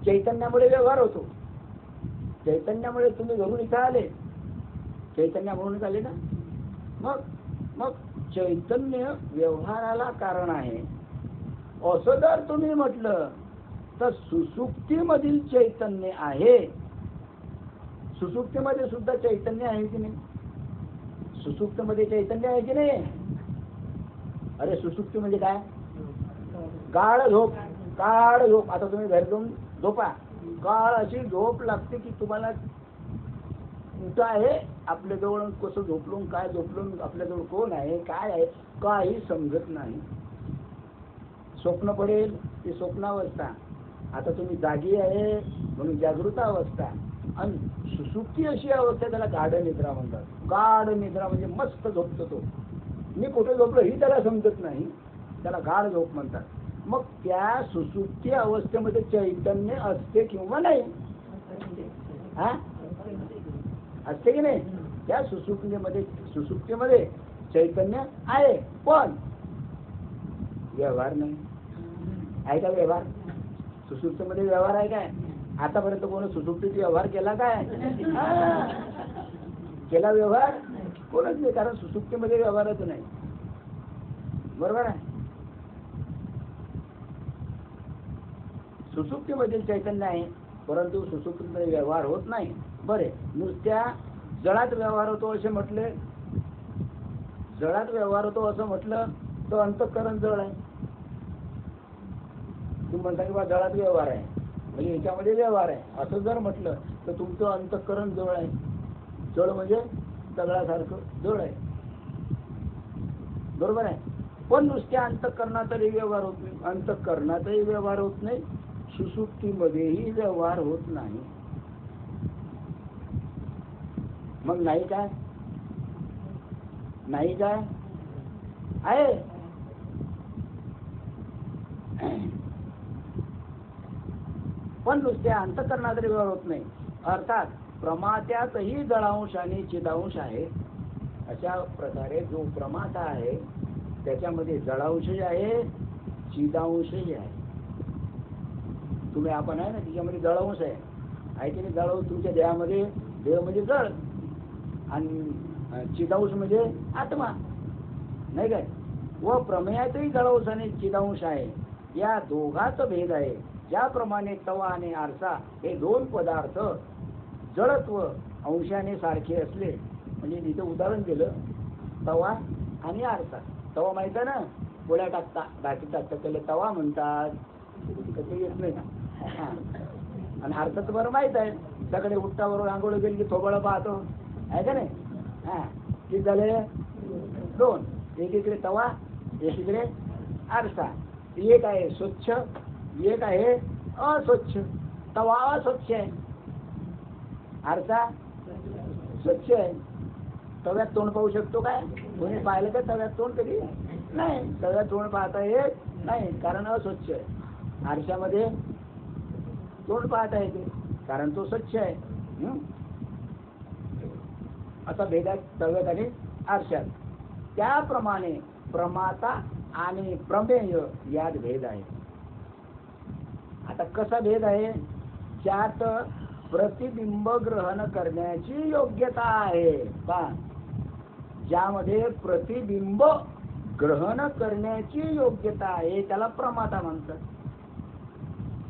चैतन्यामुळे व्यवहार होतो. चैतन्यामुळे तुम्ही घरून इथं आले, चैतन्यामुळेच आले ना. मग चैतन्य व्यवहाराला कारण आहे असं जर तुम्ही म्हटलं तर सुसुप्तीमधील चैतन्य आहे. सुसुप्तीमध्ये सुद्धा चैतन्य आहे की नाही? सुसुप्तीमध्ये चैतन्य आहे की नाही? अरे सुसुप्ती म्हणजे काय? गाढ झोप. गाढ झोप. आता तुम्ही घरी जाऊन झोपा. गाढ अशी झोप लागते की तुम्हाला कुठं आहे आपल्याजवळ, कसं झोपलो, काय झोपलो, आपल्याजवळ कोण आहे, काय आहे, काही समजत नाही. स्वप्न पडेल ती स्वप्नावस्था. आता तुम्ही जागी आहे म्हणून जागृत अवस्था. आणि सुसुप्ती अशी अवस्था त्याला गाढ निद्रा म्हणतात. गाढ निद्रा म्हणजे मस्त झोपतो तो. मी कुठे झोपलो ही त्याला समजत नाही, त्याला गाढ झोप म्हणतात. मग त्या सुसुप्ती अवस्थेमध्ये चैतन्य असते किंवा नाही? हा असते की नाही? त्या सुसुप्तीमध्ये चैतन्य आहे. पण व्यवहार नाही. आहे का व्यवहार? सुसुप्तीमध्ये व्यवहार आहे काय? आतापर्यंत कोण सुसुप्तीत व्यवहार केला काय? केला व्यवहार? कोणच नाही, कारण सुसुप्तीमध्ये व्यवहारच नाही. बरोबर आहे. सुसुप्तीमधील चैतन्य आहे, परंतु सुसुप्तीमध्ये व्यवहार होत नाही. बरे, नुसत्या जळात व्यवहार होतो असे म्हटले, जळात व्यवहार होतो असं म्हटलं तर अंतःकरण जळ आहे. तुम्ही म्हणता की बा जळात व्यवहार आहे म्हणजे याच्यामध्ये व्यवहार आहे असं जर म्हटलं तर तुमचं अंतःकरण जळ आहे. जळ म्हणजे दगडासारखं जळ आहे. बरोबर आहे. पण नुसत्या अंतःकरणातही व्यवहार होत नाही, अंतःकरणातही व्यवहार होत नाही, सुसुप्तीमध्येही व्यवहार होत नाही. मग नाही काय? नाही काय आहे? पण नुसत्या अंतःकरणातही व्यवहार होत नाही. अर्थात प्रमात्यातही जळांश आणि चिदांश आहे. अशा प्रकारे जो प्रमाता आहे त्याच्यामध्ये जळांशही आहे, चिदांशही आहे. तुम्ही आपण आहे ना, तिच्यामध्ये जळांश आहे की नाही? जळांश तुमच्या देहामध्ये, देह म्हणजे जळ आणि चिदांश म्हणजे आत्मा, नाही काय? व प्रमेयातही जळांश आणि चिदांश आहे. या दोघाचा भेद आहे. ज्याप्रमाणे तवा आणि आरसा हे दोन पदार्थ जळत्व अंशाने सारखे असले, म्हणजे तिथे उदाहरण दिलं तवा आणि आरसा. तवा माहित आहे ना, पोळ्या टाकता भाजी टाकतात त्याला तवा म्हणतात. कसं येत नाही ना. आणि आरसाचं बरं माहित आहे, सकाळी उठता बरोबर आंघोळ गेली की थोबळं पाहतो, आहे का नाही? किती झाले? दोन. एकीकडे तवा, एकीकडे आरसा. एक आहे स्वच्छ, एक आहे अस्वच्छ. तवा अस्वच्छ आहे, आरसा स्वच्छ आहे. तव्यात तोंड पाहू शकतो काय? कोणी पाहिलं का तव्यात तोंड? कधी नाही. तव्यात तोंड पाहता येत नाही, कारण अस्वच्छ आहे. आरशामध्ये तोंड पाहता येते, कारण तो स्वच्छ आहे. असा भेद आहे तव्यात आणि आरशात. त्याप्रमाणे प्रमाता आणि प्रमेय यात भेद आहे. आता कसा भेद आहे? त्यात प्रतिबिंब ग्रहण करण्याची योग्यता आहे. पहा, ज्यामध्ये प्रतिबिंब ग्रहण करण्याची योग्यता आहे त्याला प्रमाता म्हणतात.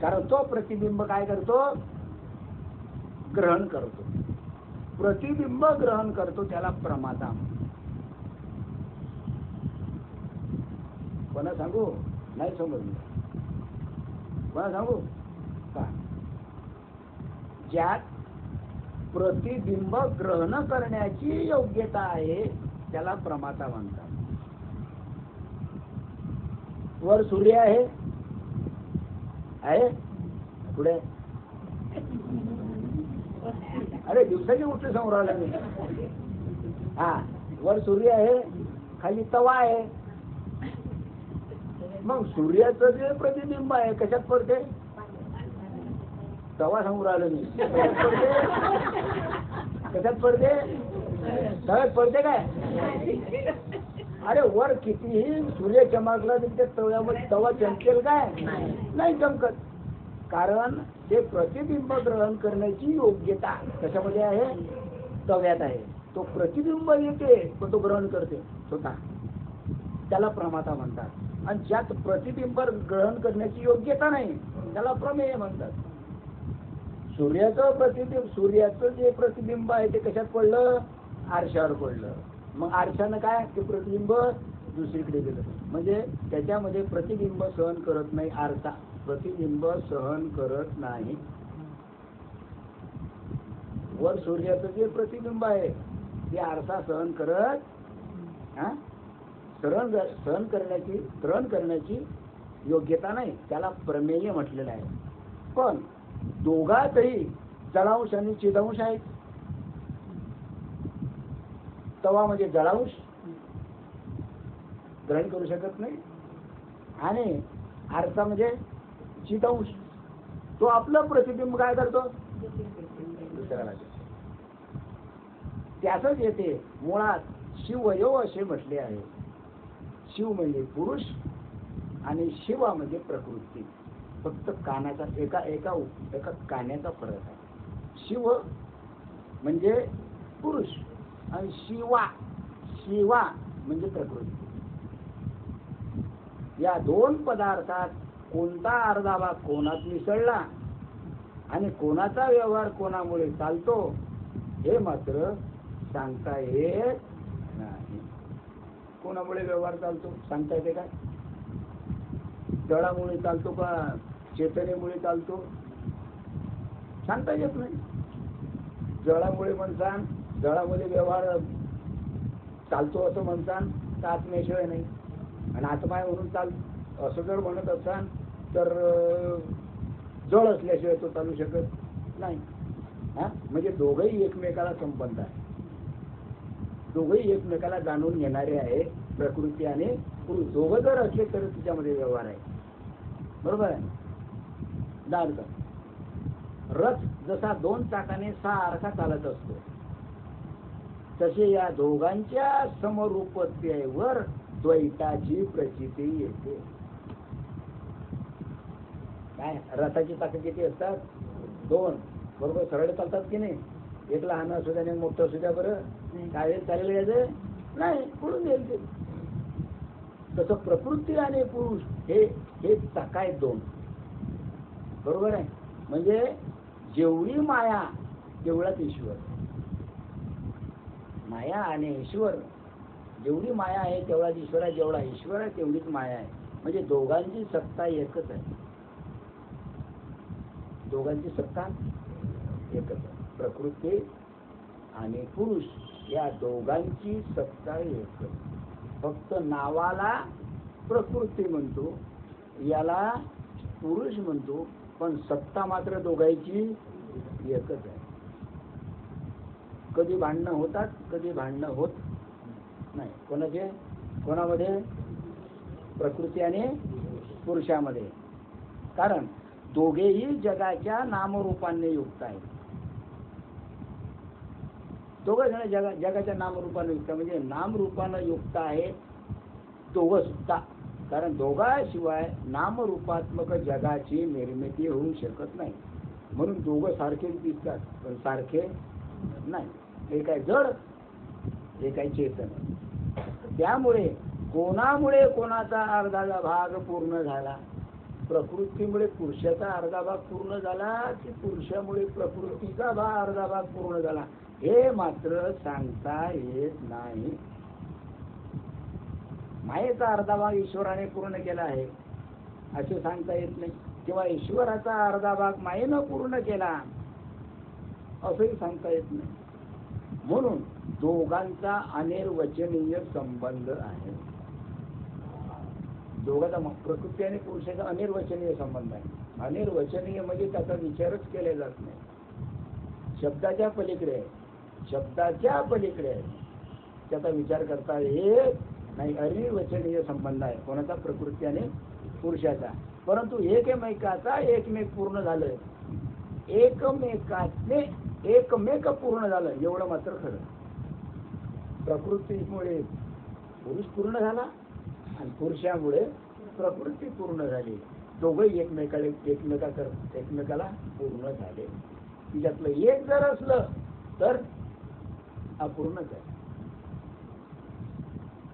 कारण तो प्रतिबिंब काय करतो? ग्रहण करतो. प्रतिबिंब ग्रहण करतो त्याला प्रमाता म्हणतात. कोणा सांगू? नाही समजलं. कोणा सांगू का? ज्यात प्रतिबिंब ग्रहण करण्याची योग्यता आहे त्याला प्रमाता म्हणतात. वर सूर्य आहे, पुढे अरे दिवसाची गोष्ट समोर आला मी. वर सूर्य आहे, खाली तवा आहे. मग सूर्याचं जे प्रतिबिंब आहे कशात पडते? तवा समोर आलं मी. कशात पडते? तव्यात पडते काय? अरे वर कितीही सूर्य चमकला तर त्या तव्यामध्ये तवा चमकेल काय? नाही चमकत. कारण ते प्रतिबिंब ग्रहण करण्याची योग्यता कशामध्ये आहे? तव्यात आहे. तो प्रतिबिंब येते पण तो ग्रहण करते स्वतः, त्याला प्रमाता म्हणतात. आणि ज्यात प्रतिबिंब ग्रहण करण्याची योग्यता नाही त्याला प्रमेय म्हणतात. सूर्याचं जे प्रतिबिंब आहे ते कशात पडलं? आरशावर पडलं. मग आरशानं काय? ते प्रतिबिंब दुसरीकडे गेलं. म्हणजे त्याच्यामध्ये प्रतिबिंब सहन करत नाही. आरसा प्रतिबिंब सहन करत नाही. वर सूर्याचं जे प्रतिबिंब आहे ते आरसा सहन करण्याची योग्यता नाही, त्याला प्रमेय म्हटलेलं आहे. पण दोघातही जळांश आणि चिदांश आहेत. तवा म्हणजे जळांश ग्रहण करू शकत नाही, आणि आरसा म्हणजे चिदांश, तो आपलं प्रतिबिंब काय करतो? दुसऱ्याला. त्यातच येते मुळात शिवयो असे म्हटले आहे. शिव म्हणजे पुरुष आणि शिवा म्हणजे प्रकृती. फक्त कानाचा एका एका एका कान्याचा फरक आहे. शिव म्हणजे पुरुष आणि शिवा म्हणजे प्रकृती. या दोन पदार्थात कोणता अर्धा भाग कोणात मिसळला आणि कोणाचा व्यवहार कोणामुळे चालतो हे मात्र सांगता येत नाही. कोणामुळे व्यवहार चालतो सांगता येते काय? जळामुळे चालतो का चेतनेमुळे चालतो सांगता येत नाही. जळामुळे म्हणसान, जळामध्ये व्यवहार चालतो असं म्हणसान तर आत्म्याशिवाय नाही. आणि आत्मा म्हणून असं जर म्हणत असाल तर जळ असल्याशिवाय तो चालू शकत नाही. म्हणजे दोघंही एकमेकाला संबंध आहे. दोघंही एकमेकाला जाणून घेणारे आहे. प्रकृती आणि पुरुष दोघं जर असले तर तिच्यामध्ये व्यवहार आहे. बरोबर आहे. दार्थ रथ जसा दोन चाकाने सारखा चालत असतो तसे या दोघांच्या समरूपतेवर द्वैताची प्रचिती येते. काय रथाची चाकं किती असतात? दोन. बरोबर सरळ चालतात की नाही? एक लहान असू द्या आणि मोठं असू द्या. बरं काय चालेल यायचं नाही, पुढून येईल ते. तसं प्रकृती आणि पुरुष हे चाक आहेत दोन. बरोबर आहे. म्हणजे जेवढी माया तेवढाच ईश्वर. माया आणि ईश्वर, जेवढी माया आहे तेवढाच ईश्वर आहे, जेवढा ईश्वर आहे तेवढीच माया आहे. म्हणजे दोघांची सत्ता एकच आहे. दोघांची सत्ता एकच आहे. प्रकृती आणि पुरुष या दोघांची सत्ता एकच. फक्त नावाला प्रकृती म्हणतो, याला पुरुष म्हणतो, पण सत्ता मात्र दोघांची एकच आहे. कधी भांडणं होतात, कधी भांडणं होत नाही. कोणामध्ये? प्रकृती आणि पुरुषामध्ये. कारण दोघेही जगाच्या नामरूपांनी युक्त आहेत. दोघं जण जगाच्या नामरूपाने युक्त, म्हणजे नामरूपानं युक्त आहे दोघं सुद्धा. कारण दोघांशिवाय नामरूपात्मक जगाची निर्मिती होऊ शकत नाही. म्हणून दोघं सारखेच दिसतात पण सारखे नाही. एक आहे जड, एक आहे चेतन. त्यामुळे कोणामुळे कोणाचा अर्धा भाग पूर्ण झाला? प्रकृतीमुळे पुरुषाचा अर्धा भाग पूर्ण झाला की पुरुषामुळे प्रकृतीचा अर्धा भाग पूर्ण झाला हे मात्र सांगता येत नाही. मायेचा अर्धा भाग ईश्वराने पूर्ण केला आहे असे सांगता येत नाही, किंवा ईश्वराचा अर्धा भाग मायेनं पूर्ण केला असंही सांगता येत नाही. म्हणून दोघांचा अनिर्वचनीय संबंध आहे. दोघांचा प्रकृती आणि पुरुषाचा अनिर्वचनीय संबंध आहे. अनिर्वचनीय म्हणजे त्याचा विचारच केला जात नाही. शब्दाच्या पलीकडे आहे, शब्दाच्या पलीकडे आहे, त्याचा विचार करता येत नाही. अनिर्वचनीय संबंध आहे कोणाचा? प्रकृती आणि पुरुषाचा. परंतु एकमेकाचा एकमेक पूर्ण झालं, एकमेकाचे एकमेक पूर्ण झालं एवढं मात्र खरं. प्रकृतीमुळे पुरुष पूर्ण झाला आणि पुरुषामुळे प्रकृती पूर्ण झाली. दोघंही एकमेकाला पूर्ण झाले. तिच्यातलं एक जर असलं तर अपूर्णच आहे.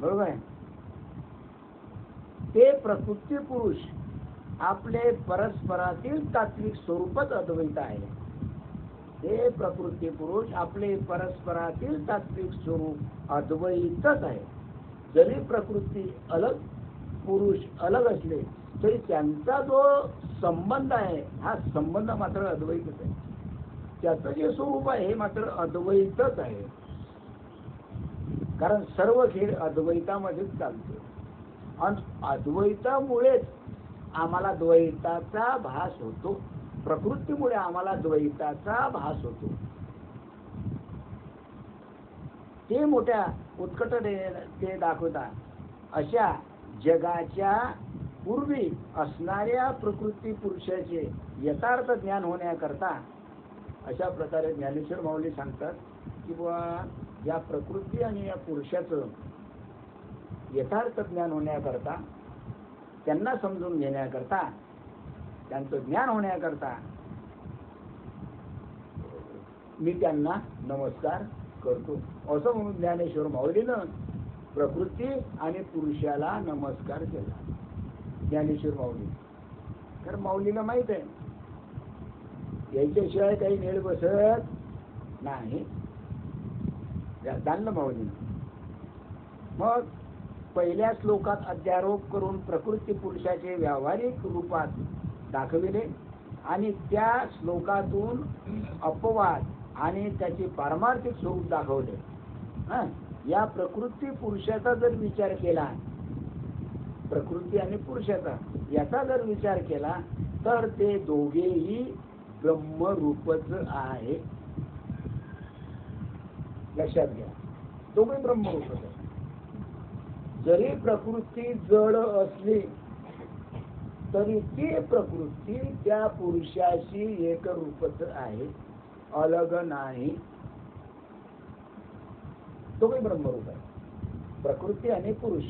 बरोबर आहे. ते प्रकृती पुरुष आपले परस्परातील तात्विक स्वरूपच अद्वैत आहे. हे प्रकृती पुरुष आपले परस्परातील तात्विक स्वरूप अद्वैतच आहे. जरी प्रकृती अलग, पुरुष अलग असले तरी त्यांचा जो संबंध आहे हा संबंध मात्र अद्वैतच आहे. त्याचं जे स्वरूप आहे हे मात्र अद्वैतच आहे. कारण सर्व खेळ अद्वैतामध्येच चालतो आणि अद्वैतामुळेच आम्हाला द्वैताचा भास होतो. प्रकृतीमुळे आम्हाला द्वैताचा भास होतो. ते मोठ्या उत्कटने ते दाखवतात. अशा जगाच्या पूर्वी असणाऱ्या प्रकृती पुरुषाचे यथार्थ ज्ञान होण्याकरता अशा प्रकारे ज्ञानेश्वर माऊली सांगतात की बुवा या प्रकृती आणि या पुरुषाचं यथार्थ ज्ञान होण्याकरता त्यांना समजून घेण्याकरता, त्यांचं ज्ञान होण्याकरता मी त्यांना नमस्कार करतो, असं म्हणून ज्ञानेश्वर माऊलीनं प्रकृती आणि पुरुषाला नमस्कार केला. ज्ञानेश्वर माऊली, कारण माऊलीला माहित आहे याच्याशिवाय काही मेळ बसत नाही, जाणलं माऊलीनं. मग पहिल्या श्लोकात अध्यारोप करून प्रकृती पुरुषाचे व्यावहारिक रूपात दाखविले आणि त्या श्लोकातून अपवाद आणि त्याचे पारमार्थिक स्वरूप दाखवले. या प्रकृती पुरुषाचा जर विचार केला, प्रकृती आणि पुरुषाचा याचा जर विचार केला तर ते दोघेही ब्रह्मरूपच आहे. लक्षात घ्या, दोघे ब्रह्मरूपच आहे. जरी प्रकृती जड असली तरी ती प्रकृती त्या पुरुषाशी एकरूपच आहे, अलग नाही. दोघे ब्रह्मरूप आहे. प्रकृती आणि पुरुष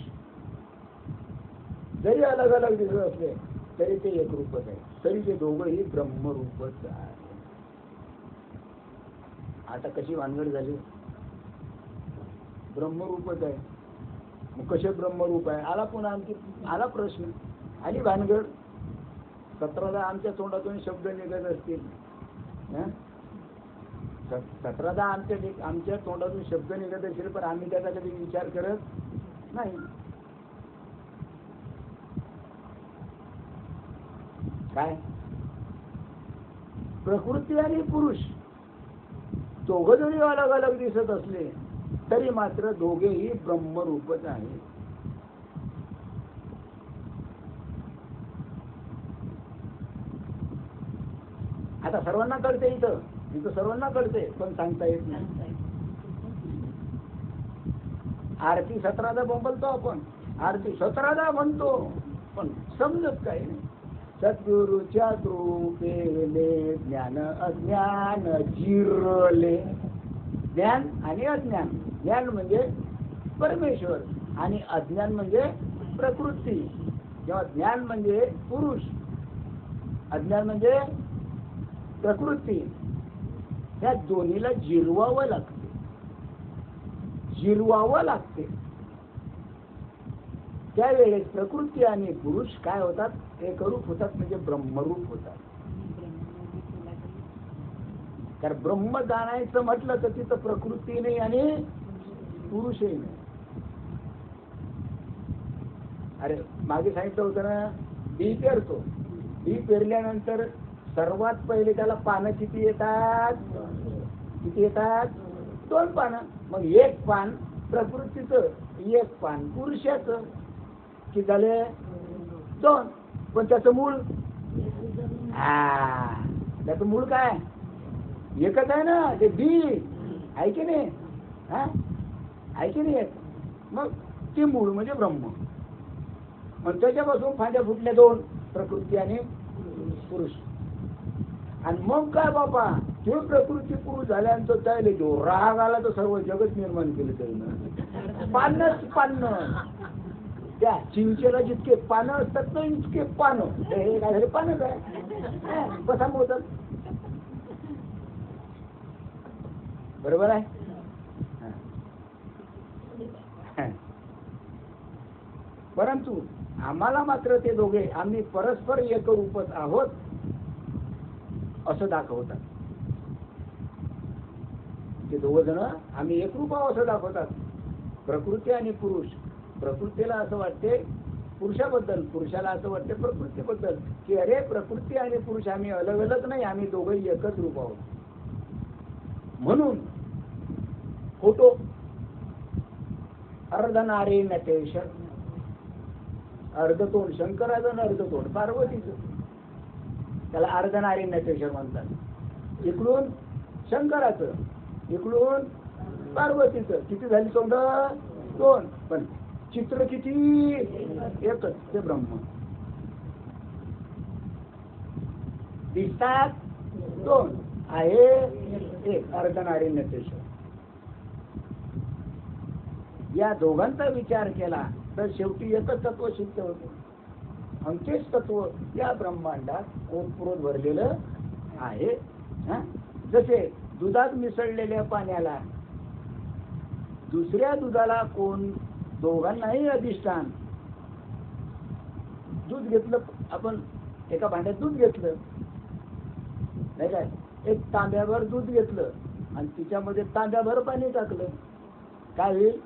जरी अलग अलग दिसत असले तरी ते एकरूपच आहे, तरी ते दोघंही ब्रह्मरूपच आहे. आता कशी भानगड झाली? ब्रह्मरूपच आहे, मग कसे ब्रह्मरूप आहे? आला पुन्हा आणखी आला प्रश्न, आली भानगड. 17दा आमच्या तोंडातून शब्द निघत असतील, 17दा आमच्या तोंडातून शब्द निघत असतील, पण आम्ही त्याचा कधी विचार करत नाही. काय प्रकृती आणि पुरुष दोघं जरी अलग अलग दिसत असले तरी मात्र दोघेही ब्रह्मरूपच आहे. आता सर्वांना कळते, इथं सर्वांना कळते, पण सांगता येत नाही. आरती 17दा बोंबलतो आपण, आरती 17दा म्हणतो, पण समजत काही नाही. सद्गुरूच्या कृपेने ज्ञान अज्ञान जिरले. ज्ञान आणि अज्ञान, ज्ञान म्हणजे परमेश्वर आणि अज्ञान म्हणजे प्रकृती. जेव्हा ज्ञान म्हणजे पुरुष, अज्ञान म्हणजे प्रकृती, या दोन्हीला जिरवावं लागते, जिरवावं लागते. त्यावेळेस प्रकृती आणि पुरुष काय होतात? एकरूप होतात, म्हणजे ब्रह्मरूप होतात. कारण ब्रह्म जाणायचं म्हटलं तर तिथं प्रकृती नाही आणि पुरुषही नाही. अरे मागे सांगितलं होतं ना, बी पेरतो, बी पेरल्यानंतर सर्वात पहिले त्याला पानं किती येतात? किती येतात? 2 पानं. मग 1 पान प्रकृतीचं, 1 पान पुरुषाचं, किती झाले? 2. पण त्याचं मूळ, त्याचं मूळ काय? एकच आहे ना, ते बी आहे की नाही? आहे की नाही? मग ते मूळ म्हणजे ब्रह्म. मग त्याच्यापासून फांद्या फुटल्या 2, प्रकृती आणि पुरुष. आणि मग काय बाबा, ते प्रकृती पुरुष झाल्यानंतर त्याला जो राग आला तर सर्व जगत निर्माण केलं त्यानं. पानच पानं, त्या चिंचेला जितके पानं असतात ना, इतके पानं, हे काय झाले? पानच आहे. कसा मोदल? बरोबर आहे. परंतु आम्हाला मात्र ते दोघे, आम्ही परस्पर एकरूपच आहोत असं दाखवतात. ते दोघ जण आम्ही एकरूप आहोत असं दाखवतात, प्रकृती आणि पुरुष. प्रकृतीला असं वाटते पुरुषाबद्दल, पुरुषाला असं वाटते प्रकृतीबद्दल की अरे प्रकृती आणि पुरुष आम्ही अलग अलग नाही, आम्ही दोघंही एकच रूप आहोत. म्हणून फोटो अर्धनारी नटेश, अर्धतोंड शंकराचं, अर्धतोंड पार्वतीचं, त्याला अर्धनारी नटेश्वर म्हणतात. इकडून शंकराचं, इकडून पार्वतीचं. किती झाली तोंड? 2. पण चित्र किती? एकच, ते ब्रह्म. दिसतात 2, आहे 1, अर्धनारी नटेश्वर. या दोघांचा विचार केला तर शेवटी एकच तत्व सिद्ध होते. अंकेश तत्व या ब्रह्मांडात ओतप्रोत भरलेलं आहे. जसे दुधात मिसळलेल्या पाण्याला दुसऱ्या दुधाला कोण, दोघांनाही अधिष्ठान. दूध घेतलं आपण, एका भांड्यात दूध घेतलं नाही काय, एक तांब्याभर दूध घेतलं आणि तिच्यामध्ये तांब्याभर पाणी टाकलं, काय होईल?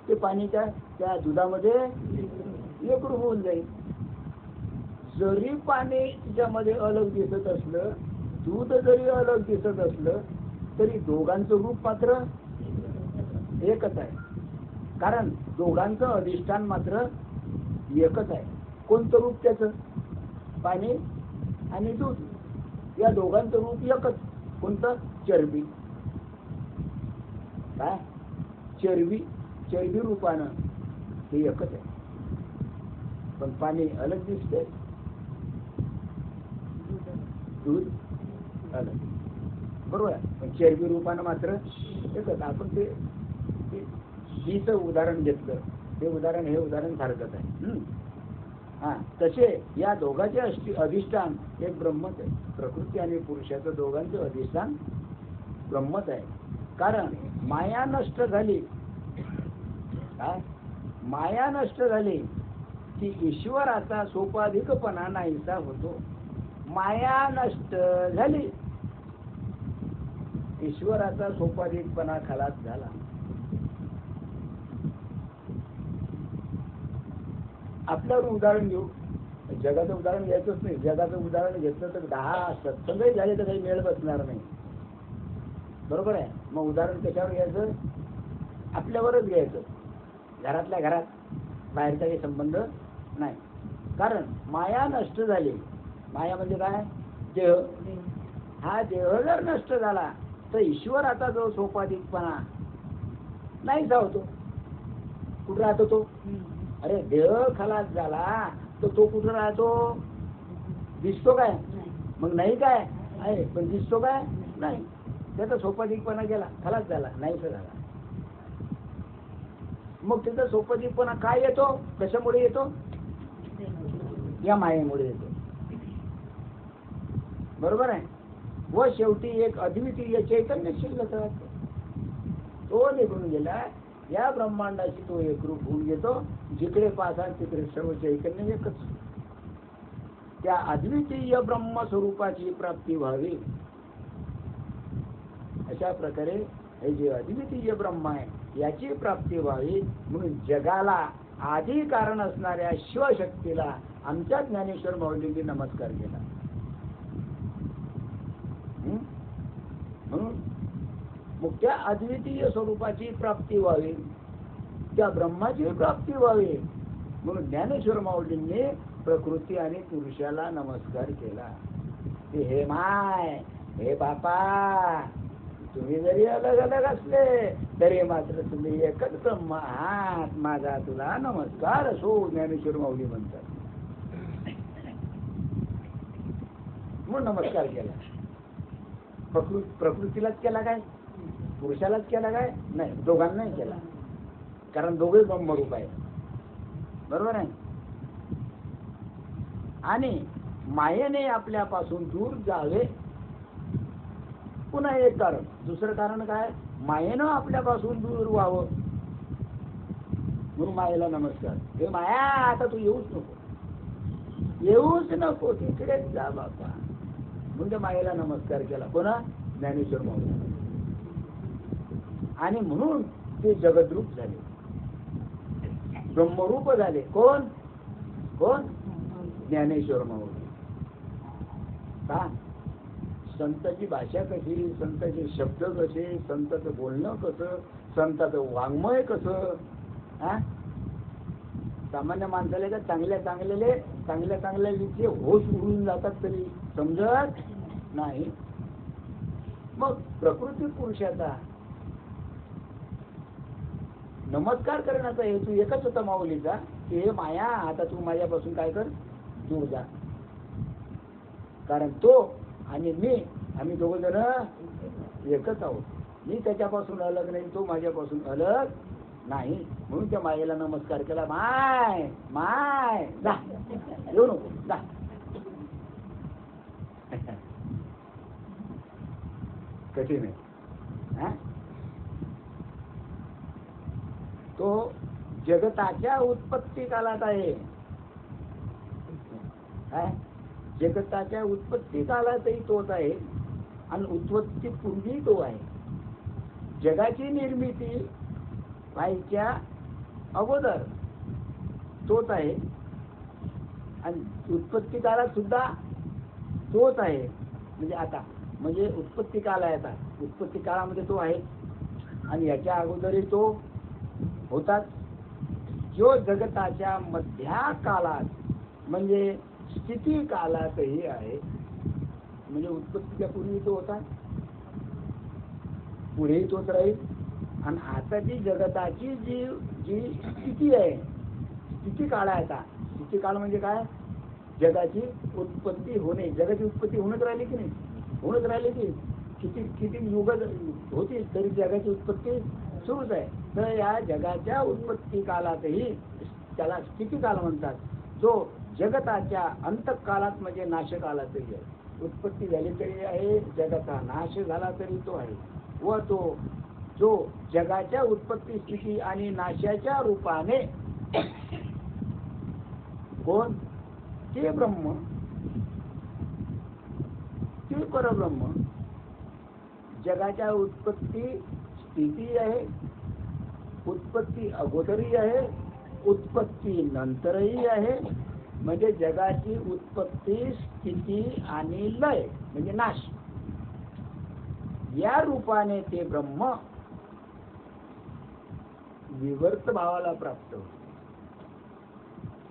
ते पाणी त्या दुधामध्ये एकरूप होऊन जाईल. जरी पाणी तिच्यामध्ये अलग दिसत असलं, दूध जरी अलग दिसत असलं, तरी दोघांचं रूप मात्र एकच आहे. कारण दोघांचं अधिष्ठान मात्र एकच आहे. कोणतं रूप त्याचं? पाणी आणि दूध, या दोघांचं रूप एकच. कोणतं? चरबी. काय? चरबी रूपानं हे एकच आहे. पण पाणी अलग दिसते, दूध अलग, बरोबर आहे. पण चरबी रूपानं मात्र एकच. आपण ते घीचं उदाहरण घेतलं, ते उदाहरण हे उदाहरण सारखंच आहे. तसे या दोघांचे अधिष्ठान एक ब्रह्मच आहे. प्रकृती आणि पुरुषाचं दोघांचं अधिष्ठान ब्रह्मच आहे. कारण माया नष्ट झाली, काय? माया नष्ट झाली की ईश्वराचा सोपाधिकपणा नाहीसा होतो. माया नष्ट झाली, ईश्वराचा सोपाधिकपणा खलास झाला. आपल्यावर उदाहरण घेऊ. जगाचं उदाहरण घ्यायचंच नाही. जगाचं उदाहरण घेतलं तर 10 सत्संगही झाले तर काही मेळ बसणार नाही, बरोबर आहे. मग उदाहरण कशावर घ्यायचं? आपल्यावरच घ्यायचं. घरातल्या घरात, बाहेरचा काही संबंध नाही. कारण माया नष्ट झाली. माया म्हणजे काय? देह. हा देह जर नष्ट झाला तर ईश्वराचा जो सोपाधिकपणा नाहीसा होतो. कुठं राहतो तो? अरे देह खलास झाला तर तो कुठं राहतो? दिसतो काय? मग नाही काय आहे, पण दिसतो काय? नाही. त्याचा सोपाधिकपणा गेला, खलास झाला, नाहीसा झाला. मग त्याचा सोपाधिकपणा काय येतो? कशामुळे येतो? या मायेमुळे येतो, बरोबर आहे. व शेवटी एक अद्वितीय चैतन्य शिल्लक राहतो. तो निघून गेला, या ब्रह्मांडाशी तो एकरूप होऊन येतो. जिकडे पाहतात तिकडे सर्व चैतन्य एकच. त्या अद्वितीय ब्रह्मस्वरूपाची प्राप्ती व्हावी, अशा प्रकारे हे जे अद्वितीय ब्रह्म आहे याची प्राप्ती व्हावी म्हणून जगाला आधी कारण असणाऱ्या शिवशक्तीला आमच्या ज्ञानेश्वर माऊलींनी नमस्कार केला. म्हणून मग त्या अद्वितीय स्वरूपाची प्राप्ती व्हावी, त्या ब्रह्माची प्राप्ती व्हावी म्हणून ज्ञानेश्वर माऊलींनी प्रकृती आणि पुरुषाला नमस्कार केला. हे माय, हे बापा, तुम्ही जरी अलग अलग असले तरी मात्र तुम्ही एकच ब्रह्म आहात. माझा तुला नमस्कार असो, ज्ञानेश्वर माऊली म्हणतात. म्हणून नमस्कार केला. प्रकृतीलाच केला काय? पुरुषालाच केला काय? नाही, दोघांनाही केला. कारण दोघे ब्रह्मरूप आहे, बरोबर आहे. आणि मायेने आपल्यापासून दूर जावे, पुन्हा एक कारण. दुसरं कारण काय? मायेनं आपल्यापासून दूर व्हावं म्हणून मायेला नमस्कार. हे माया, आता तू येऊच नको, तिकडेच जा बाबा म्हणजे मायेला नमस्कार केला. पुन्हा ज्ञानेश्वर माऊली. आणि म्हणून ते जगद्रूप झाले, ब्रह्मरूप झाले. कोण? ज्ञानेश्वर माऊली. का? संताची भाषा कशी, संताचे शब्द कसे, संताचं बोलणं कसं, संताचं वाङ्मय कसं. सामान्य माणसाला का चांगल्या चांगल्या लिखे होश उडून जातात तरी समजत नाही. मग प्रकृती पुरुषाचा नमस्कार करण्याचा हेतू एकच होता माऊलीचा, की हे माया, आता तू माझ्यापासून काय कर, दूर जा. कारण तो आणि मी, आम्ही दोघ जण एकच आहोत. मी त्याच्यापासून अलग नाही, तो माझ्यापासून अलग नाही. म्हणून त्या मायेला नमस्कार केला. माय माय जा, येऊ नको जा. कठीण आहे. हा? तो जगताच्या उत्पत्ती कालात आहे. जगताच्या उत्पत्ती कालातही तोच आहे आणि उत्पत्ती पूर्वी तो आहे. जगाची निर्मिती व्हायच्या अगोदर तोच आहे आणि उत्पत्ती काळात सुद्धा तोच आहे. म्हणजे आता म्हणजे उत्पत्ती काळ आहे. आता उत्पत्ती काळामध्ये तो आहे आणि याच्या अगोदरही तो होताच. जो जगताच्या मध्या काळात म्हणजे स्थिती कालातही आहे. म्हणजे उत्पत्तीच्या पूर्वी तो होता, पुढेही तोच राहील. आणि आताची जगताची जी जी स्थिती आहे, स्थिती काळ आहे. आता स्थिती काळ म्हणजे काय? जगाची उत्पत्ती होणे. जगाची उत्पत्ती होणच राहिली की नाही? होणच राहिली की किती किती युग होती तरी जगाची उत्पत्ती सुरूच आहे. तर या जगाच्या उत्पत्ती कालातही त्याला स्थिती काल म्हणतात. जो जगताच्या अंतकालात म्हणजे नाशकालातही आहे. उत्पत्ती झाली तरी आहे, जगाचा नाश झाला तरी तो आहे. व तो जो जगाच्या उत्पत्ती स्थिती आणि नाशाच्या रूपाने कोण? ते ब्रह्म, ते परब्रह्म. जगाच्या उत्पत्ती स्थिती आहे, उत्पत्ती अगोदरही आहे, उत्पत्ती नंतरही आहे. म्हणजे जगाची उत्पत्ती स्थिती आणि लय म्हणजे नाश या रूपाने ते ब्रह्म विवर्त भावाला प्राप्त.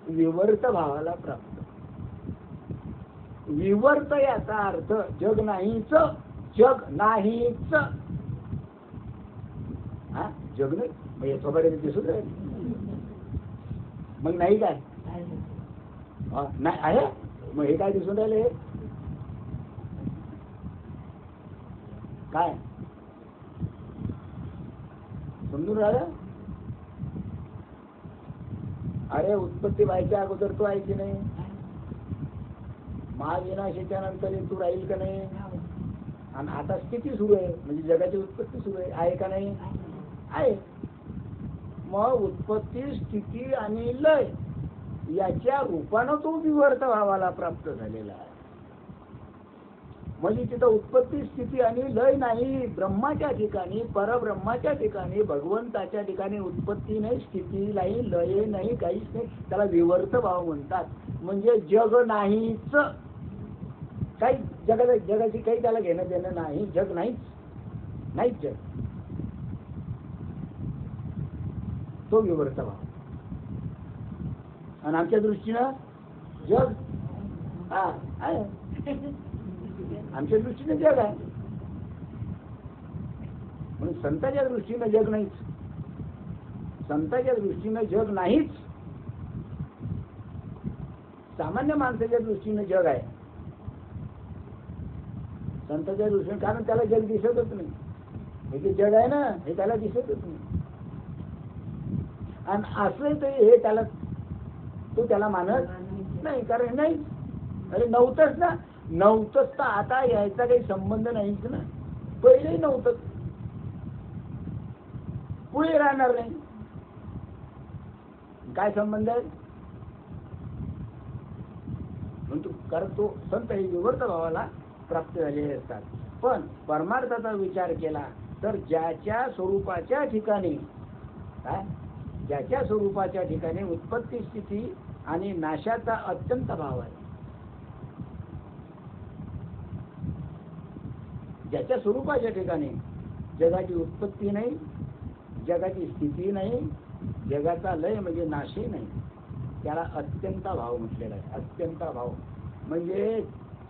विवर्त भावाला प्राप्त. विवर्त याचा अर्थ जग नाहीच. जग नाहीच. हा, जग नाही मग याच्याकडे दिसत आहे. मग नाही काय? नाही आहे. मग हे काय दिसून राहिले? काय समजून राहिलं? अरे उत्पत्ती व्हायच्या अगोदर तू आहे की नाही? महाविनाशाच्या नंतर तू राहील का नाही? आणि आता स्थिती सुरू आहे म्हणजे जगाची उत्पत्ती सुरू आहे का नाही? आहे. मग उत्पत्ती स्थिती आणि लय याच्या रूपानं तो विवर्त भावाला प्राप्त झालेला आहे. म्हणजे तिथं उत्पत्ती स्थिती आणि लय नाही. ब्रह्माच्या ठिकाणी, परब्रह्माच्या ठिकाणी, भगवंताच्या ठिकाणी उत्पत्ती नाही, स्थिती नाही, लय नाही, काहीच नाही. त्याला विवर्त भाव म्हणतात. म्हणजे जग नाहीच. काही जगाची काही त्याला घेणं देणं नाही. जग नाहीच. नाहीच जग. तो विवर्त भाव. आणि आमच्या दृष्टीनं जग आहे. आमच्या दृष्टीने जग आहे. म्हणून संतांच्या दृष्टीनं जग नाहीच. संतांच्या दृष्टीनं जग नाहीच. सामान्य माणसाच्या दृष्टीनं जग आहे. संतांच्या दृष्टीने कारण त्याला जग दिसतच नाही. हे जे जग आहे ना हे त्याला दिसतच नाही. आणि असं तरी हे त्याला तो त्याला मानत नाही. कारण नाही. अरे नव्हतंच ना. नव्हतंच तर आता यायचा काही संबंध नाहीच ना. पहिलेही नव्हतं, पुढे राहणार नाही. काय संबंध आहे? कारण तो संत हे विवर्त भावाला प्राप्त झालेले असतात. पण परमार्थाचा विचार केला तर ज्याच्या स्वरूपाच्या ठिकाणी काय? ज्याच्या स्वरूपाच्या ठिकाणी उत्पत्ती स्थिती आणि नाशाचा अत्यंत भाव आहे. ज्याच्या स्वरूपाच्या ठिकाणी जगाची उत्पत्ती नाही, जगाची स्थिती नाही, जगाचा लय म्हणजे नाशही नाही, त्याला अत्यंत भाव म्हटलेला आहे. अत्यंत भाव म्हणजे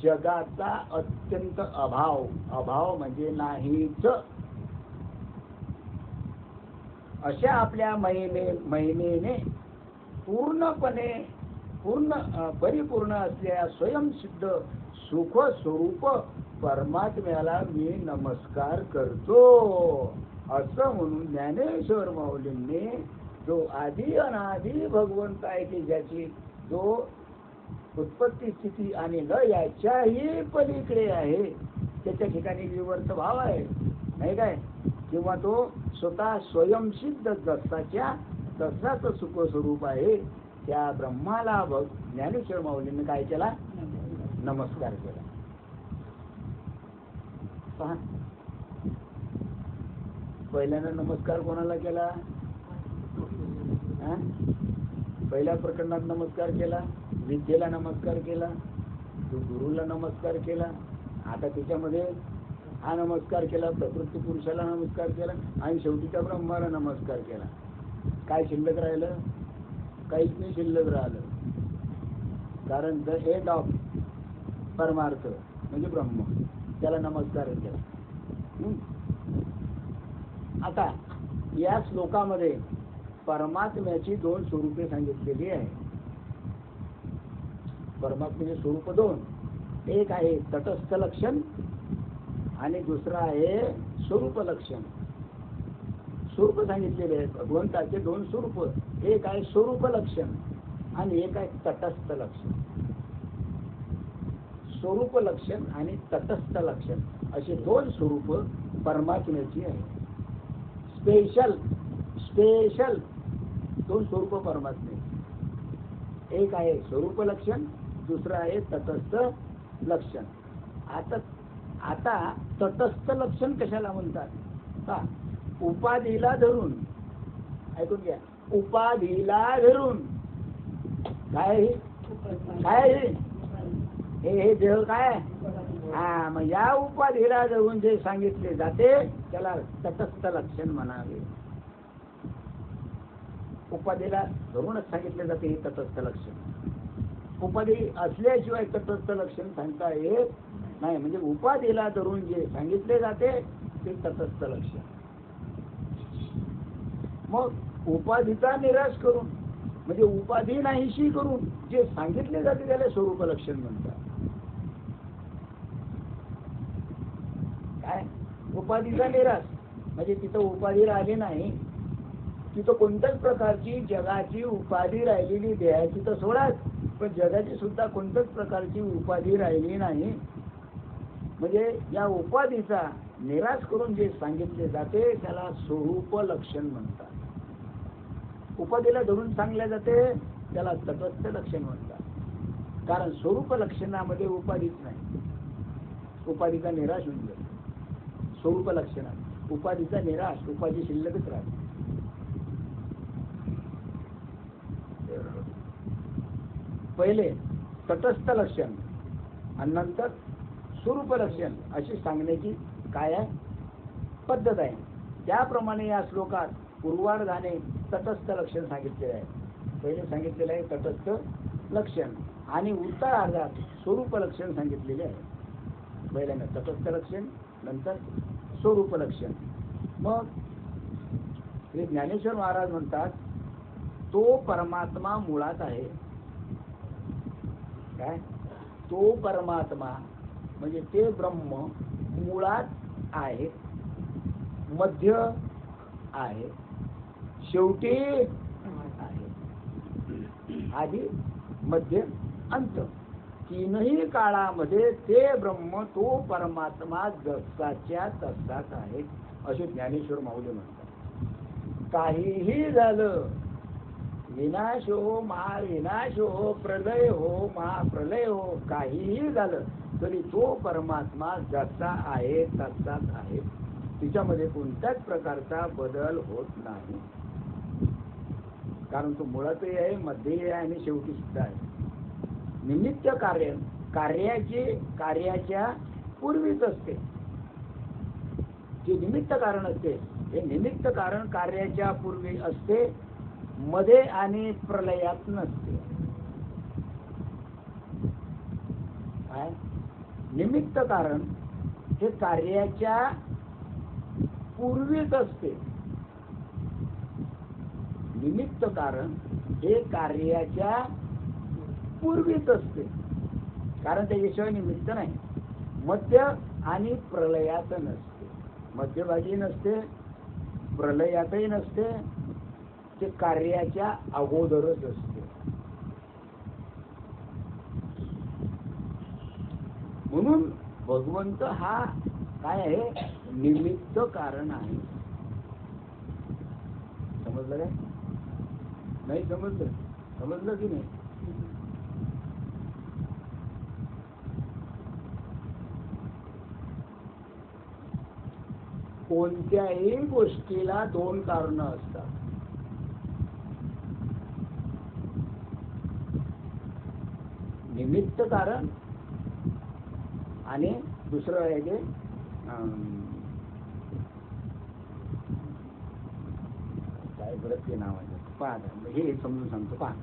जगाचा अत्यंत अभाव. अभाव म्हणजे नाहीच. अशा आपल्या महिमेने पूर्णपणे परिपूर्ण असलेल्या स्वयंसिद्ध सुख स्वरूप परमात्म्याला मी नमस्कार करतो. असं म्हणून ज्ञानेश्वर माऊलींनी जो आधी अनादी भगवंत आहे की ज्याची जो उत्पत्ती स्थिती आणि ल याच्याही पलीकडे आहे, त्याच्या ठिकाणी विवर्त भाव आहे नाही काय, किंवा तो स्वतः स्वयंसिद्ध जसाच्या तसाच सुख स्वरूप आहे, त्या ब्रह्माला ज्ञानेश्वर माऊलींनी काय केला? नमस्कार केला. पहा, पहिल्यानं नमस्कार कोणाला केला? पहिल्या प्रकरणात नमस्कार केला, विद्येला नमस्कार केला, गुरुला नमस्कार केला. आता त्याच्यामध्ये हा नमस्कार केला, प्रकृती पुरुषाला नमस्कार केला आणि शेवटीच्या ब्रह्माला नमस्कार केला. काय शिल्लक राहिलं? काहीच नाही शिल्लक राहिलं. कारण द एंड ऑफ परमार्थ म्हणजे ब्रह्म, त्याला नमस्कार केला. आता या श्लोकामध्ये परमात्म्याची दोन स्वरूपे सांगितलेली आहे. परमात्म्याचे स्वरूप दोन, एक आहे तटस्थ लक्षण आणि दुसरा आहे स्वरूप लक्षण. स्वरूप सांगितलेले आहेत भगवंताचे दोन स्वरूप, एक आहे स्वरूप लक्षण आणि एक आहे तटस्थ लक्षण. स्वरूप लक्षण आणि तटस्थ लक्षण असे दोन स्वरूप परमात्म्याची आहे. स्पेशल स्पेशल दोन स्वरूप परमात्मे, एक आहे स्वरूप लक्षण, दुसरं आहे तटस्थ लक्षण. आता तटस्थ लक्षण कशाला म्हणतात? का? उपाधीला धरून, ऐकून घ्या, उपाधीला धरून काय हे देह काय? मग या उपाधीला धरून जे सांगितले जाते त्याला तटस्थ लक्षण म्हणावे. उपाधीला धरूनच सांगितले जाते हे तटस्थ लक्षण. उपाधी असल्याशिवाय तटस्थ लक्षण सांगता येत नाही. म्हणजे उपाधीला धरून जे सांगितले जाते ते तटस्थ लक्षण. मग उपाधीचा निराश करून म्हणजे उपाधी नाहीशी करून जे सांगितले जाते त्याला स्वरूप लक्षण म्हणतात. काय? उपाधीचा निराश म्हणजे तिथं उपाधी राहिली नाही, तिथं कोणत्याच प्रकारची जगाची उपाधी राहिलेली, देहाची तर सोडाच, पण जगाची सुद्धा कोणत्याच प्रकारची उपाधी राहिली नाही. म्हणजे या उपाधीचा निराश करून जे सांगितले जाते त्याला स्वरूप लक्षण म्हणतात. उपाधीला धरून सांगले जाते त्याला तटस्थ लक्षण म्हणतात. कारण स्वरूप लक्षणामध्ये उपाधीच नाही, उपाधीचा निराश होऊन जातो. स्वरूप लक्षणात उपाधीचा निराश, उपाधी शिल्लकच राहते. पहिले तटस्थ लक्षण आणि नंतर स्वरूप लक्षण अशी सांगण्याची काय आहे पद्धत आहे. त्याप्रमाणे या श्लोकात पूर्वार्धाने तटस्थ लक्षण सांगितलेले आहे. पहिले सांगितलेले आहे तटस्थ लक्षण आणि उत्तरार्धात स्वरूप लक्षण सांगितलेले आहे. पहिल्यांदा तटस्थ लक्षण, नंतर स्वरूप लक्षण. मग श्री ज्ञानेश्वर महाराज म्हणतात तो परमात्मा मुळात आहे. काय? तो परमात्मा म्हणजे ते ब्रह्म मुळात आहे, मध्य आहे, शेवटी आहे. आधी मध्य अंत तीनही काळामध्ये ते ब्रह्म तो परमात्मा जसाच्या तसाच आहे असे ज्ञानेश्वर माऊली म्हणतात. काहीही झालं, विनाश हो महाविनाश हो, प्रलय हो महाप्रलय हो, काहीही झालं तरी तो परमात्मा जसा आहे तसाच आहे. तिच्यामध्ये कोणत्याच प्रकारचा बदल होत नाही. कारण तो मुळातही आहे, मध्येही आहे आणि शेवटी सुद्धा आहे. निमित्त कार्य कार्याच्या पूर्वीच असते. जे निमित्त कारण असते हे निमित्त कारण कार्याच्या पूर्वी असते, मध्ये आणि प्रलयात नसते. काय? निमित्त कारण हे कार्याच्या पूर्वीच असते. निमित्त कारण हे कार्याच्या पूर्वीच असते, कारण त्याच्याशिवाय निमित्त नाही. मध्य आणि प्रलयात नसते, मध्यभागी नसते प्रलयातही नसते, ते कार्याच्या अगोदरच असते. म्हणून भगवंत हा काय आहे, निमित्त कारण आहे. समजलं काय? नाही समजलं? समजलं की नाही? कोणत्याही गोष्टीला दोन कारण असतात. निमित्त कारण आणि दुसरं आहे ते काय बरं ते नाव आहे, पहा हे समजून सांगतो. पहा,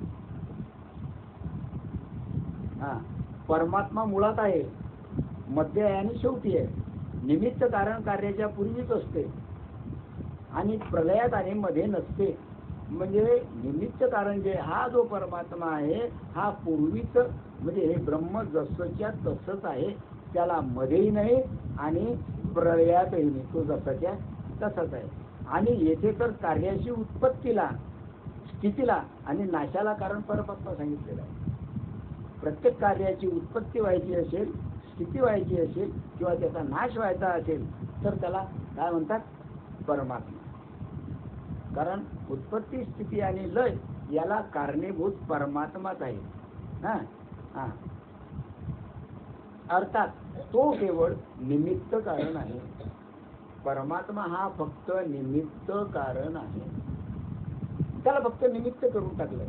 हा, परमात्मा मुळात आहे, मध्ये आहे आणि शेवटी आहे. निमित्त कारण कार्याच्या पूर्वीच असते आणि प्रलयात आणि मध्ये नसते. म्हणजे निमित्त कारण जे हा जो परमात्मा आहे हा पूर्वीच, म्हणजे हे ब्रह्म जसंच्या तसंच आहे, त्याला मध्येही नाही आणि प्रलयातही नाही, तो जसाच्या तसाच आहे. आणि येथे तर कार्याची उत्पत्तीला, स्थितीला आणि नाशाला कारण परमात्मा सांगितलेलं आहे. प्रत्येक कार्याची उत्पत्ती व्हायची असेल, स्थिती व्हायची असेल किंवा त्याचा नाश व्हायचा असेल तर त्याला काय म्हणतात, परमात्मा. कारण उत्पत्ती, स्थिती आणि लय याला कारणीभूत परमात्माच आहे. हा हा, अर्थात तो केवळ निमित्त कारण आहे. परमात्मा हा फक्त निमित्त कारण आहे, त्याला फक्त निमित्त करून टाकलंय.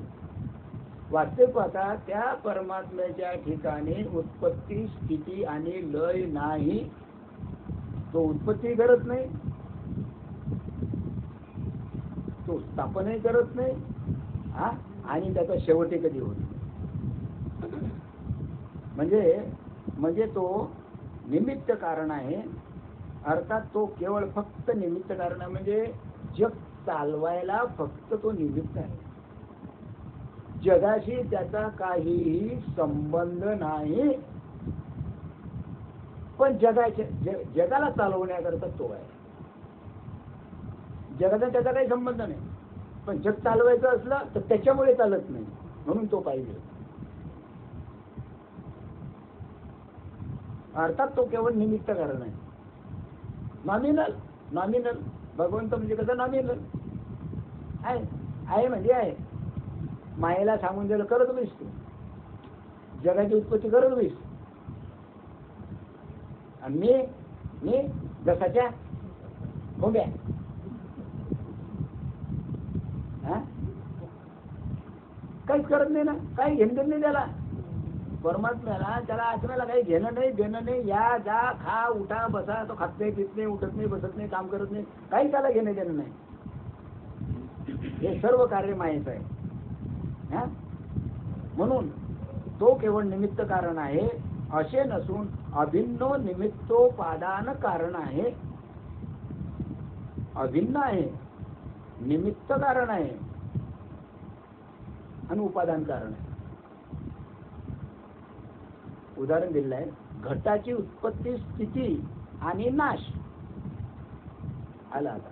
वास्तविक पाहता त्या परमात्म्याच्या ठिकाणी उत्पत्ती, स्थिती आणि लय नाही. तो उत्पत्ती करत नाही, तो स्थापनही करत नाही, हा, आणि त्याचा शेवटी कधी होत नाही. म्हणजे तो निमित्त कारण आहे. अर्थात तो केवळ फक्त निमित्त कारण आहे. म्हणजे जग चालवायला फक्त तो निमित्त आहे. जगाशी त्याचा काहीही संबंध नाही, पण जगाला चालवण्याकरता तो आहे. जगाचा त्याचा काही संबंध नाही, पण जग चालवायचं असलं तर त्याच्यामुळे चालत नाही, म्हणून तो पाहिजे. अर्थात तो केवळ निमित्त कारण आहे. नॉमिनल भगवंत म्हणजे कसं, नॉमिनल आहे म्हणजे आहे. मायेला सांगून दिलं करत होईस तू, जगाची उत्पत्ती करत होईस, आणि मी जसाच्या भोग्या. काहीच करत नाही ना, काही घेणं नाही त्याला. परमात्म्याला, त्याला आत्म्याला काही घेणं नाही, देणं नाही. या जा, खा, उठा, बसा, तो खात नाही, पित नाही, उठत नाही, बसत नाही, काम करत नाही, काही त्याला घेणं देणं नाही. हे सर्व कार्य मायेचं आहे. म्हणून तो केवळ निमित्त कारण आहे असे नसून अभिन्न निमित्तोपादान कारण आहे. अभिन्न आहे, निमित्त कारण आहे आणि उपादान कारण आहे. उदाहरण दिलेलं आहे, घटाची उत्पत्ती, स्थिती आणि नाश आला. आता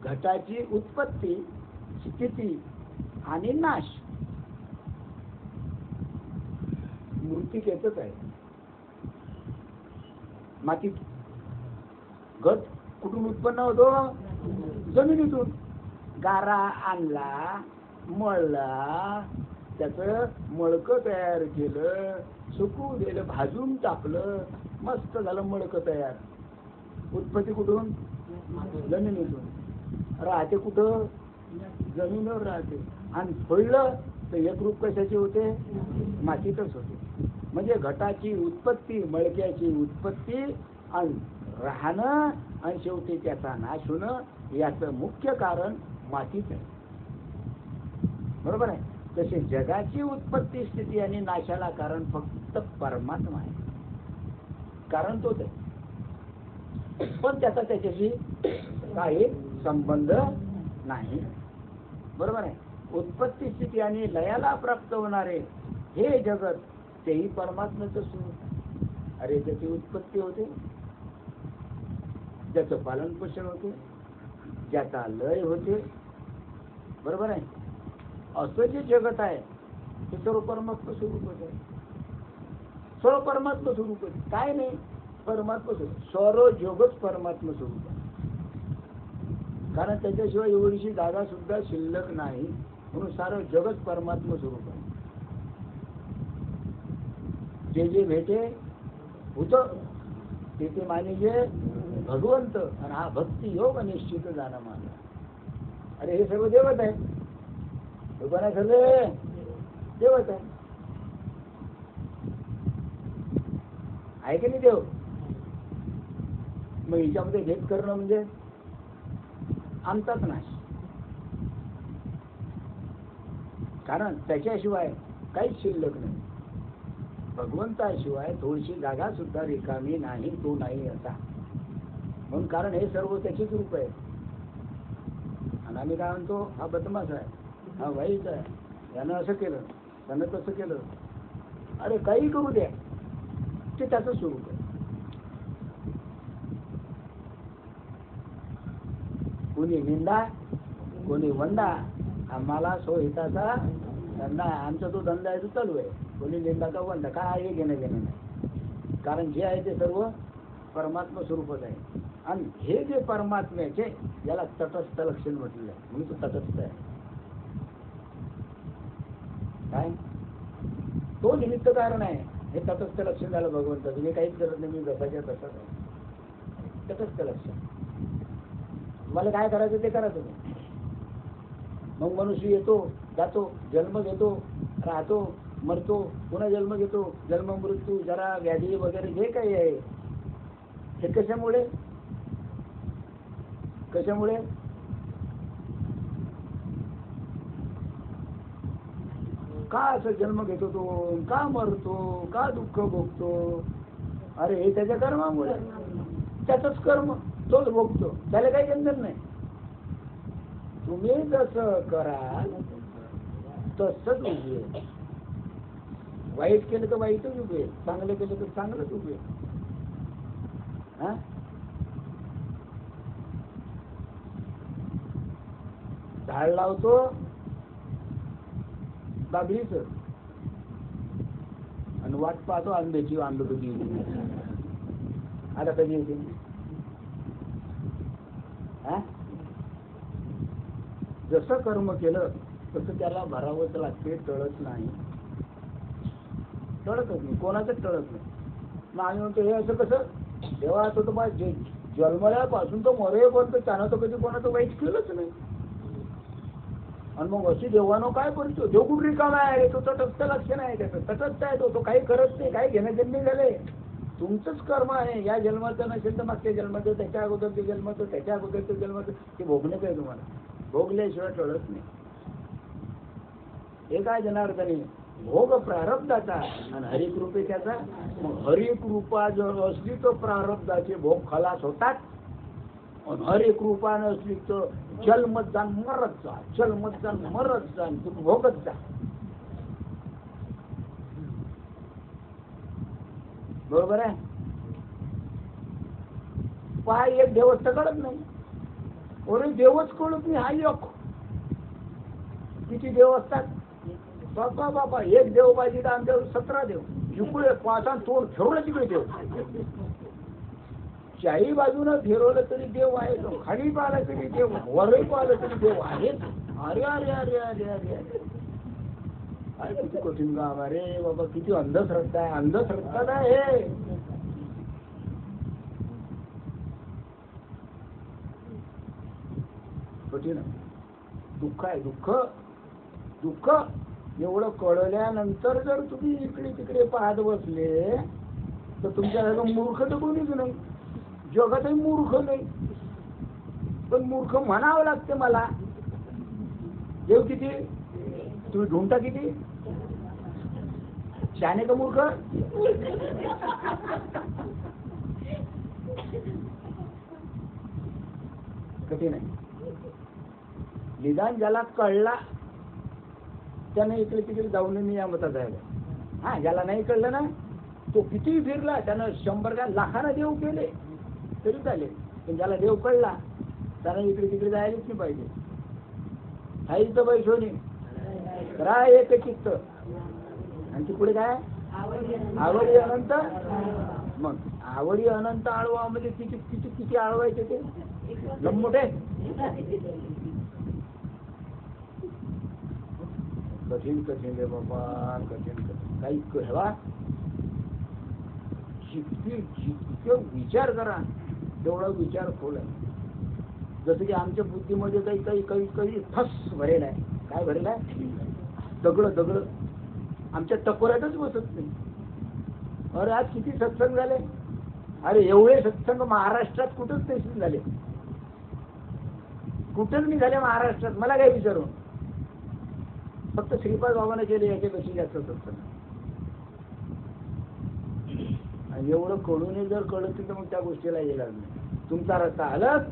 घटाची उत्पत्ती, स्थिती आणि नाश मृत्तिकेतच आहे, मातीत. घट कुठून उत्पन्न होतो, जमिनीतून. गारा आणला, मळला, त्याचं मडकं तयार केलं, सुकू दिलं, भाजून टाकलं, मस्त झालं मडकं तयार. उत्पत्ती कुठून, जमिनीतून. राहते कुठं, जमिनीवर राहते. आणि फोडलं तर एक रूप कशाचे होते, मातीतच होते. म्हणजे घटाची उत्पत्ती, मडक्याची उत्पत्ती आणि राहणं आणि शेवटी त्याचा नाश होणं याचं मुख्य कारण मातीच आहे. बरोबर आहे. तसे जगाची उत्पत्ती, स्थिती आणि नाशाला कारण फक्त परमात्मा आहे. कारण तोच आहे, पण त्याचा त्याच्याशी काही संबंध नाही. बरोबर आहे. उत्पत्ती, स्थिती आणि लयाला प्राप्त होणारे हे जगत, तेही परमात्म्याचं स्वरूप. अरे त्याची उत्पत्ती होते, त्याचं पालन पोषण होते, ज्याचा लय होते. बरोबर आहे. असं जे जगत आहे ते सर्व परमात्मा स्वरूपच आहे. सर्व परमात्मा स्वरूप आहे. काय नाही, परमात्मा स्वरूप. सर्व जगच परमात्मा स्वरूप आहे. कारण त्याच्याशिवाय एवढीशी जागा सुद्धा शिल्लक नाही, म्हणून सारं जगत परमात्मा स्वरूप आहे. जे जे भेटे होत ते ते मानिजे भगवंत, आणि हा भक्ती योग निश्चित जाणं मानला. अरे हे सर्व देवत आहे. भगवान सर्व देवत आहे की नाही देव. मग हिच्यामध्ये भेद करणं म्हणजे आमचाच नाश. कारण त्याच्याशिवाय काहीच शिल्लक नाही. भगवंताशिवाय थोडीशी जागा सुद्धा रिकामी नाही, तो नाही असा. म्हणून कारण हे सर्व त्याचीच रूप आहे. आणि आम्ही काय म्हणतो, हा बदमाश आहे, हा वाईट आहे, यानं असं केलं, त्यानं तसं केलं. अरे काही करू द्या, ते त्याचं स्वरूप आहे. कोणी निंदा, कोणी वंदा, आम्हाला सोहिताचा धंदा आहे. आमचा तो धंदा आहे, तो चालू आहे. कोणी निंदा का वंदा, काय हे घेणं नाही. कारण जे आहे ते सर्व परमात्मा स्वरूपच आहे. आणि हे जे परमात्म्याचे, याला तटस्थ लक्षण म्हटलेलं आहे. मी तो तटस्थ आहे. काय तो निमित्त कारण आहे. हे तटस्थ लक्षण झालं भगवंत. तुम्ही काहीच करत नाही, मी जसाच्या तसंच आहे. तटस्थ लक्षण. तुम्हाला काय करायचं ते करा तुम्ही. मग मनुष्य येतो, जातो, जन्म घेतो, राहतो, मरतो, पुन्हा जन्म घेतो. जन्म, मृत्यू, जरा, व्याधी वगैरे जे काही आहे, हे कशामुळे? कशामुळे? का असं जन्म घेतो तो, का मरतो, का दुःख भोगतो? अरे हे त्याच्या कर्मामुळे. त्याचंच कर्म, तोच भोगतो, त्याला काही बंधन नाही. तुम्ही जसं कराल तसंच उभे. वाईट केलं तर वाईटच उभे, चांगलं केलं तर चांगलंच उभे. झाड लावतो बाबळीच आणि वाट पाहतो आंब्याची. आंबे कधी येते, आता कधी येते? जसं कर्म केलं तसं त्याला भरावंच लागते. टळत नाही, टळतच नाही, कोणाचंच टळत नाही. मग आम्ही म्हणतो हे असं कसं? तेव्हा असं तर पाहिजे, जन्मल्यापासून तो मरेपर्यंत त्यानं तर कधी कोणाचं वाईट केलंच नाही. आणि मग अशी देवानं काय करतो? देव कुठे रिकामा आहे? तो तटस्थ लक्षण आहे त्याचं. तटस्थ आहे तो काही करत नाही, काही घेणं झाले. तुमचंच कर्म आहे. या जन्माचं नसेल तर मागच्या जन्माचं, त्याच्या अगोदरच्या जन्माचं, त्याच्या अगोदरच्या जन्माचं, ते भोगणं आहे तुम्हाला. भोगल्याशिवाय टळत नाही. हे काय जनार्दनी भोग प्रारब्धाचा आणि हरिकृपे त्याचा. मग हरिकृपा जर असली तर प्रारब्धाचे भोग खलास होतात. हरिकृपा नसली तर जन्मत जा मरत जा, जन्मत जा मरत जा, तुम्ही भोगत जा. बरोबर आहे. पहा, एक देवच तर कळत नाही. अरे देवच कळत नाही, हा योग. किती देव असतात बाबा बाबा. एक देव पाहिजे तर आमच्या 17 देव. इकडे पाचा तोड ठेवलं तिकडे देव. चारी बाजूनं फिरवलं तरी देव आहे. खाली पाहिलं तरी देव, वरही पाहिलं तरी देव आहेत. अरे अरे अरे अरे अरे अरे, अरे किती कठीण काम आहे रे बाबा. किती अंधश्रद्धा आहे, अंधश्रद्धा आहे. कठीण आहे. दुःख आहे, दुःख दुःख. एवढं कळल्यानंतर जर तुम्ही इकडे तिकडे पाहत बसले तर तुमच्यासारखं मूर्ख तर कोणीच नाही. जगातही मूर्ख नाही, पण मूर्ख म्हणावं लागते मला. देव किती, तुम्ही ढूंढता किती? शाने का मूर्ख? कठीण आहे. निदान ज्याला कळला त्याने इकडे तिकडे जाऊन मी या मतात आहे. हा, ज्याला नाही कळलं ना तो किती फिरला, त्यानं 100 का लाखानं देव केले तरी चालेल. पण ज्याला देव कळला त्याला इकडे तिकडे जायलाच नाही पाहिजे. हाईच बैठवणे करा एक चित्त. आणि ती पुढे काय आवडी अनंत. मग आवडी अनंत आळवा म्हणजे किती किती किती आळवायचे ते लंबोटे. कठीण कठीण रे बाबा, कठीण कठीण. काही कळवा जितके विचार करा तेवढा विचार खोल आहे. जसं की आमच्या बुद्धीमध्ये काही काही काही काही फस भरेल आहे. काय भरेल आहे? दगड दगड आमच्या टकोऱ्यातच बसत नाही. अरे आज किती सत्संग झाले. अरे एवढे सत्संग महाराष्ट्रात कुठंच नाही झाले. कुठंच नाही झाले महाराष्ट्रात. मला काय विचारू. फक्त श्रीपाद बाबाने केले याच्यापेक्षा जास्त सत्संग. आणि एवढं कळून जर कळत तर मग त्या गोष्टीला येणार नाही. तुमचा रस्ता अलग,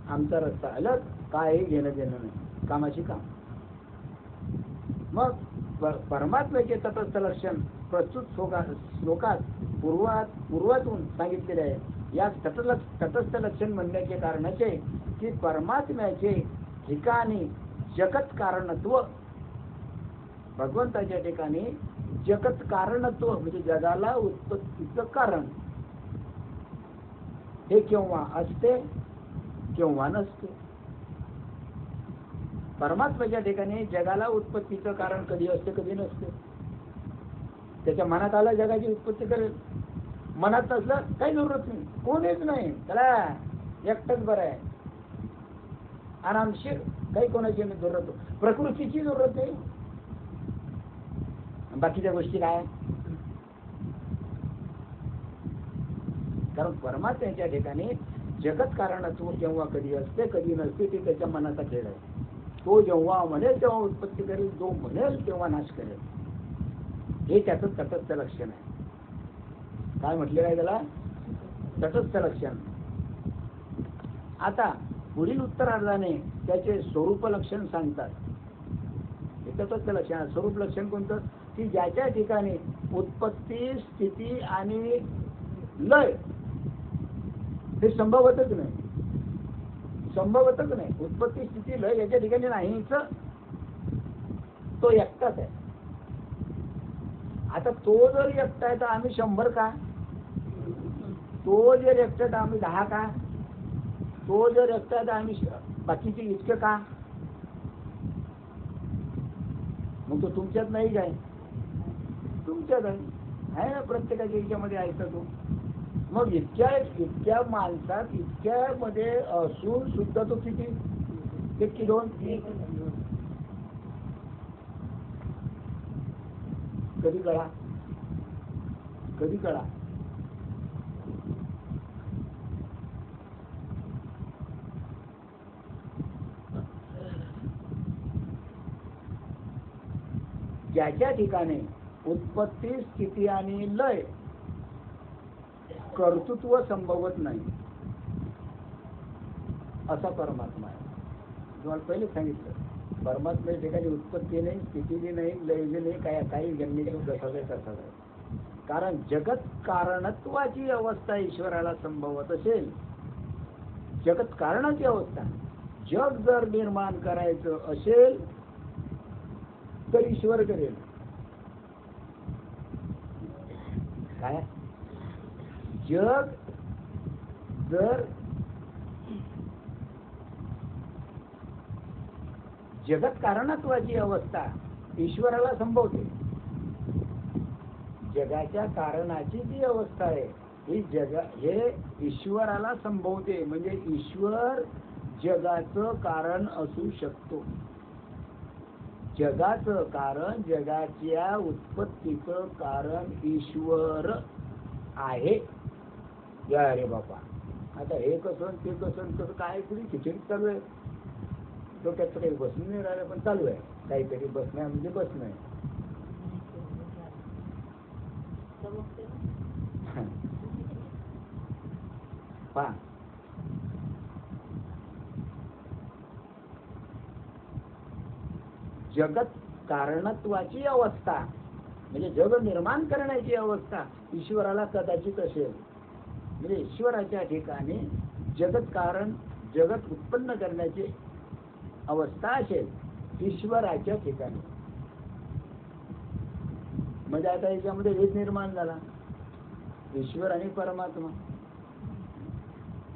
आमचा रस्ता अलग. काय घेणं देणं नाही. कामाची काम. मग परमात्म्याचे तटस्थ लक्षण प्रस्तुत श्लोकात पूर्वातून सांगितलेले आहे. या तटस्थ लक्षण म्हणण्याचे कारणाचे की परमात्म्याचे ठिकाणी जगत कारणत्व, भगवंताच्या ठिकाणी जगत कारणत्व म्हणजे जगाला उत्पत्तीचं कारण हे केव्हा असते केव्हा नसते. परमात्म्याच्या ठिकाणी जगाला उत्पत्तीचं कारण कधी असते कधी नसते. त्याच्या मनात आलं जगाची उत्पत्ती करेल. मनात नसलं काही जरूरत नाही. कोणीच नाही. त्याला एकटंच बरं आहे. आरामशीर. काही कोणाची जरूरत, प्रकृतीची जरूरत नाही. बाकीच्या गोष्टी काय. कारण परमात्म्याच्या ठिकाणी जगत कारणत्व केव्हा कधी असते कधी नसते ते त्याच्या मनाचा खेळ आहे. तो जेव्हा म्हणेल तेव्हा उत्पत्ती करेल, जो म्हणेल तेव्हा नाश करेल. हे त्याचं तटस्थ लक्षण आहे. काय म्हटलेलं आहे त्याला? तटस्थ लक्षण. आता पुढील उत्तरार्धाने त्याचे स्वरूप लक्षण सांगतात. हे तटस्थ लक्षण. स्वरूप लक्षण कोणतं? की ज्याच्या ठिकाणी उत्पत्ती स्थिती आणि लय हे संभवतच नाही. संभवतच नाही. उत्पत्ती स्थिती लय याच्या ठिकाणी नाहीच. तो एकटाच आहे. आता तो जर एकटा आहे तर आम्ही 100 का? तो जर एकटा तर आम्ही 10 का? तो जर एकटा तर आम्ही बाकीचे इतके का? मग तो तुमच्यात नाही काय? तुमच्यात आहे ना. प्रत्येकाच्या याच्यामध्ये आहे तो. मग इतक्या माणसात इतक्या मध्ये असून सुद्धा तो किती? 1 की 2? कधी कळा? कधी कळा? ज्याच्या ठिकाणी उत्पत्ती स्थिती आणि लय कर्तृत्व संभवत नाही असा परमात्मा आहे. तुम्हाला पहिले सांगितलं परमात्म्याच्या ठिकाणी उत्पत्ती नाही, स्थिती नाही, लय नाही, काय काही गणनेची जसाच आहे. कारण जगत कारणत्वाची अवस्था ईश्वराला संभवत असेल. जगत कारणाची अवस्था. जग जर निर्माण करायचं असेल तर ईश्वर करेल. काय? जग जर जगत कारणत्वाची अवस्था ईश्वराला संभवते. जगाच्या कारणाची जी अवस्था आहे ही हे ईश्वराला संभवते. म्हणजे ईश्वर जगाचं कारण असू शकतो. जगाचं कारण, जगाच्या उत्पत्तीचं कारण ईश्वर आहे. या रे बाबा. आता हे कसं ते कसं काय तरी खिचडी चालू आहे. डोक्यात काही बसून नाही राहिलं पण चालू आहे. काहीतरी बसण्या म्हणजे बसणं. पहा जगत कारणत्वाची अवस्था म्हणजे जग निर्माण करण्याची अवस्था ईश्वराला कदाचित असेल. म्हणजे ईश्वराच्या ठिकाणी जगत कारण जगत उत्पन्न करण्याची अवस्था असेल ईश्वराच्या ठिकाणी, म्हणजे आता याच्यामध्ये भेद निर्माण झाला, ईश्वर आणि परमात्मा.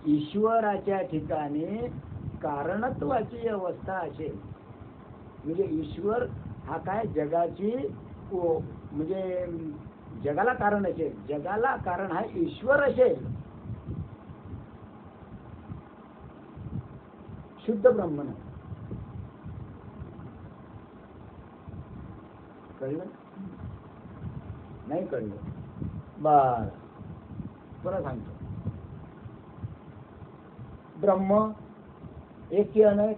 ईश्वराच्या ठिकाणी कारणत्वाची अवस्था असेल, म्हणजे ईश्वर हा काय जगाची म्हणजे जगाला कारण असेल, जगाला कारण हा ईश्वर असेल, शुद्ध ब्रह्म नाही. कळलं नाही? कळलं? बर, पुन्हा सांगतो. ब्रह्म एक की अनेक?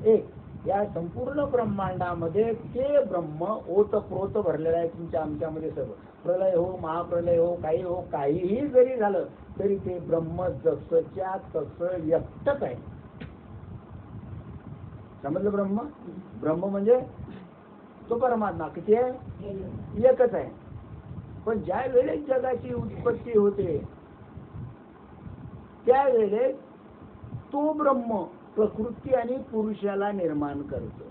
एक. या संपूर्ण ब्रह्मांडामध्ये ते ब्रह्म ओतप्रोत भरलेलं आहे तुमच्या आमच्यामध्ये सर्व. प्रलय हो, महाप्रलय हो, काही हो, काहीही जरी झालं तरी ते ब्रह्म जसच्या तसं व्यक्तच आहे. समजलं? ब्रह्म ब्रह्म म्हणजे तो परमात्मा किती आहे? एकच आहे. पण ज्या वेळेस जगाची उत्पत्ती होते त्यावेळेस तो ब्रह्म प्रकृती आणि पुरुषाला निर्माण करतो.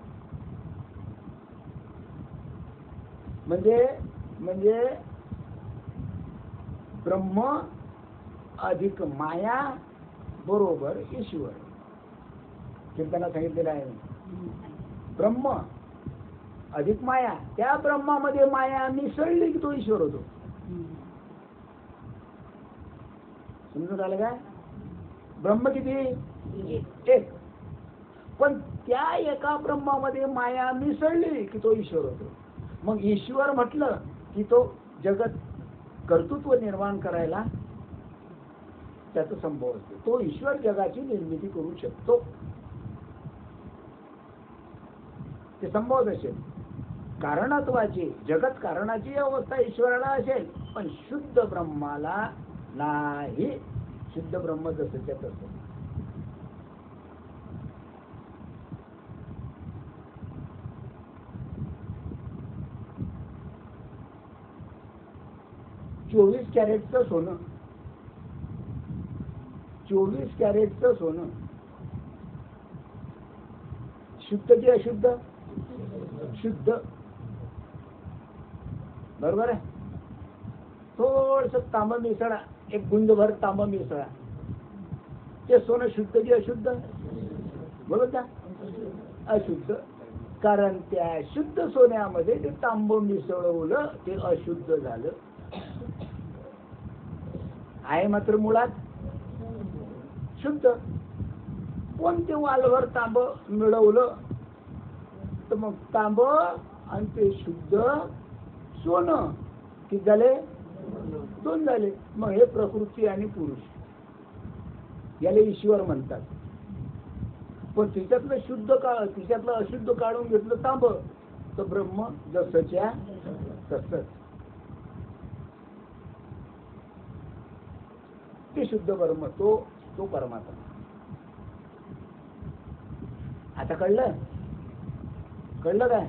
म्हणजे ब्रह्म अधिक माया बरोबर ईश्वर. कीर्तनात सांगितलेलं आहे, ब्रह्म अधिक माया. त्या ब्रह्मामध्ये माया मिसळली की तो ईश्वर होतो. समजून आलं काय? ब्रह्म किती? एक. पण त्या एका ब्रह्मामध्ये माया मिसळली की तो ईश्वर होतो. मग ईश्वर म्हटलं की तो जगत कर्तृत्व निर्माण करायला त्याचा संभव असतो. तो ईश्वर जगाची निर्मिती करू शकतो, ते संभवत असेल. कारणत्वाची जगत कारणाची अवस्था ईश्वराला असेल, पण शुद्ध ब्रह्माला नाही. शुद्ध ब्रह्म जसंच्या तसं. चोवीस कॅरेटचं सोनं, 24 कॅरेटचं सोनं शुद्ध की अशुद्ध? शुद्ध. बरोबर आहे. थोडस तांब मिसळा, एक गुंजभर तांब मिसळा, ते सोनं शुद्ध की अशुद्ध? बरोबर का? अशुद्ध. कारण त्या शुद्ध सोन्यामध्ये ते तांब मिसळवलं, ते अशुद्ध झालं. आहे मात्र मुळात शुद्ध. पण ते वालभर तांब मिळवलं तर मग तांब आणि ते शुद्ध सोनं किती झाले? दोन झाले. मग हे प्रकृती आणि पुरुष याला ईश्वर म्हणतात. पण तिच्यातलं शुद्ध तिच्यातलं अशुद्ध काढून घेतलं तांब, तर ब्रह्म जसच्या तसंच. ते शुद्ध ब्रह्म, तो परमात्मा. आता कळलं? कळलं काय?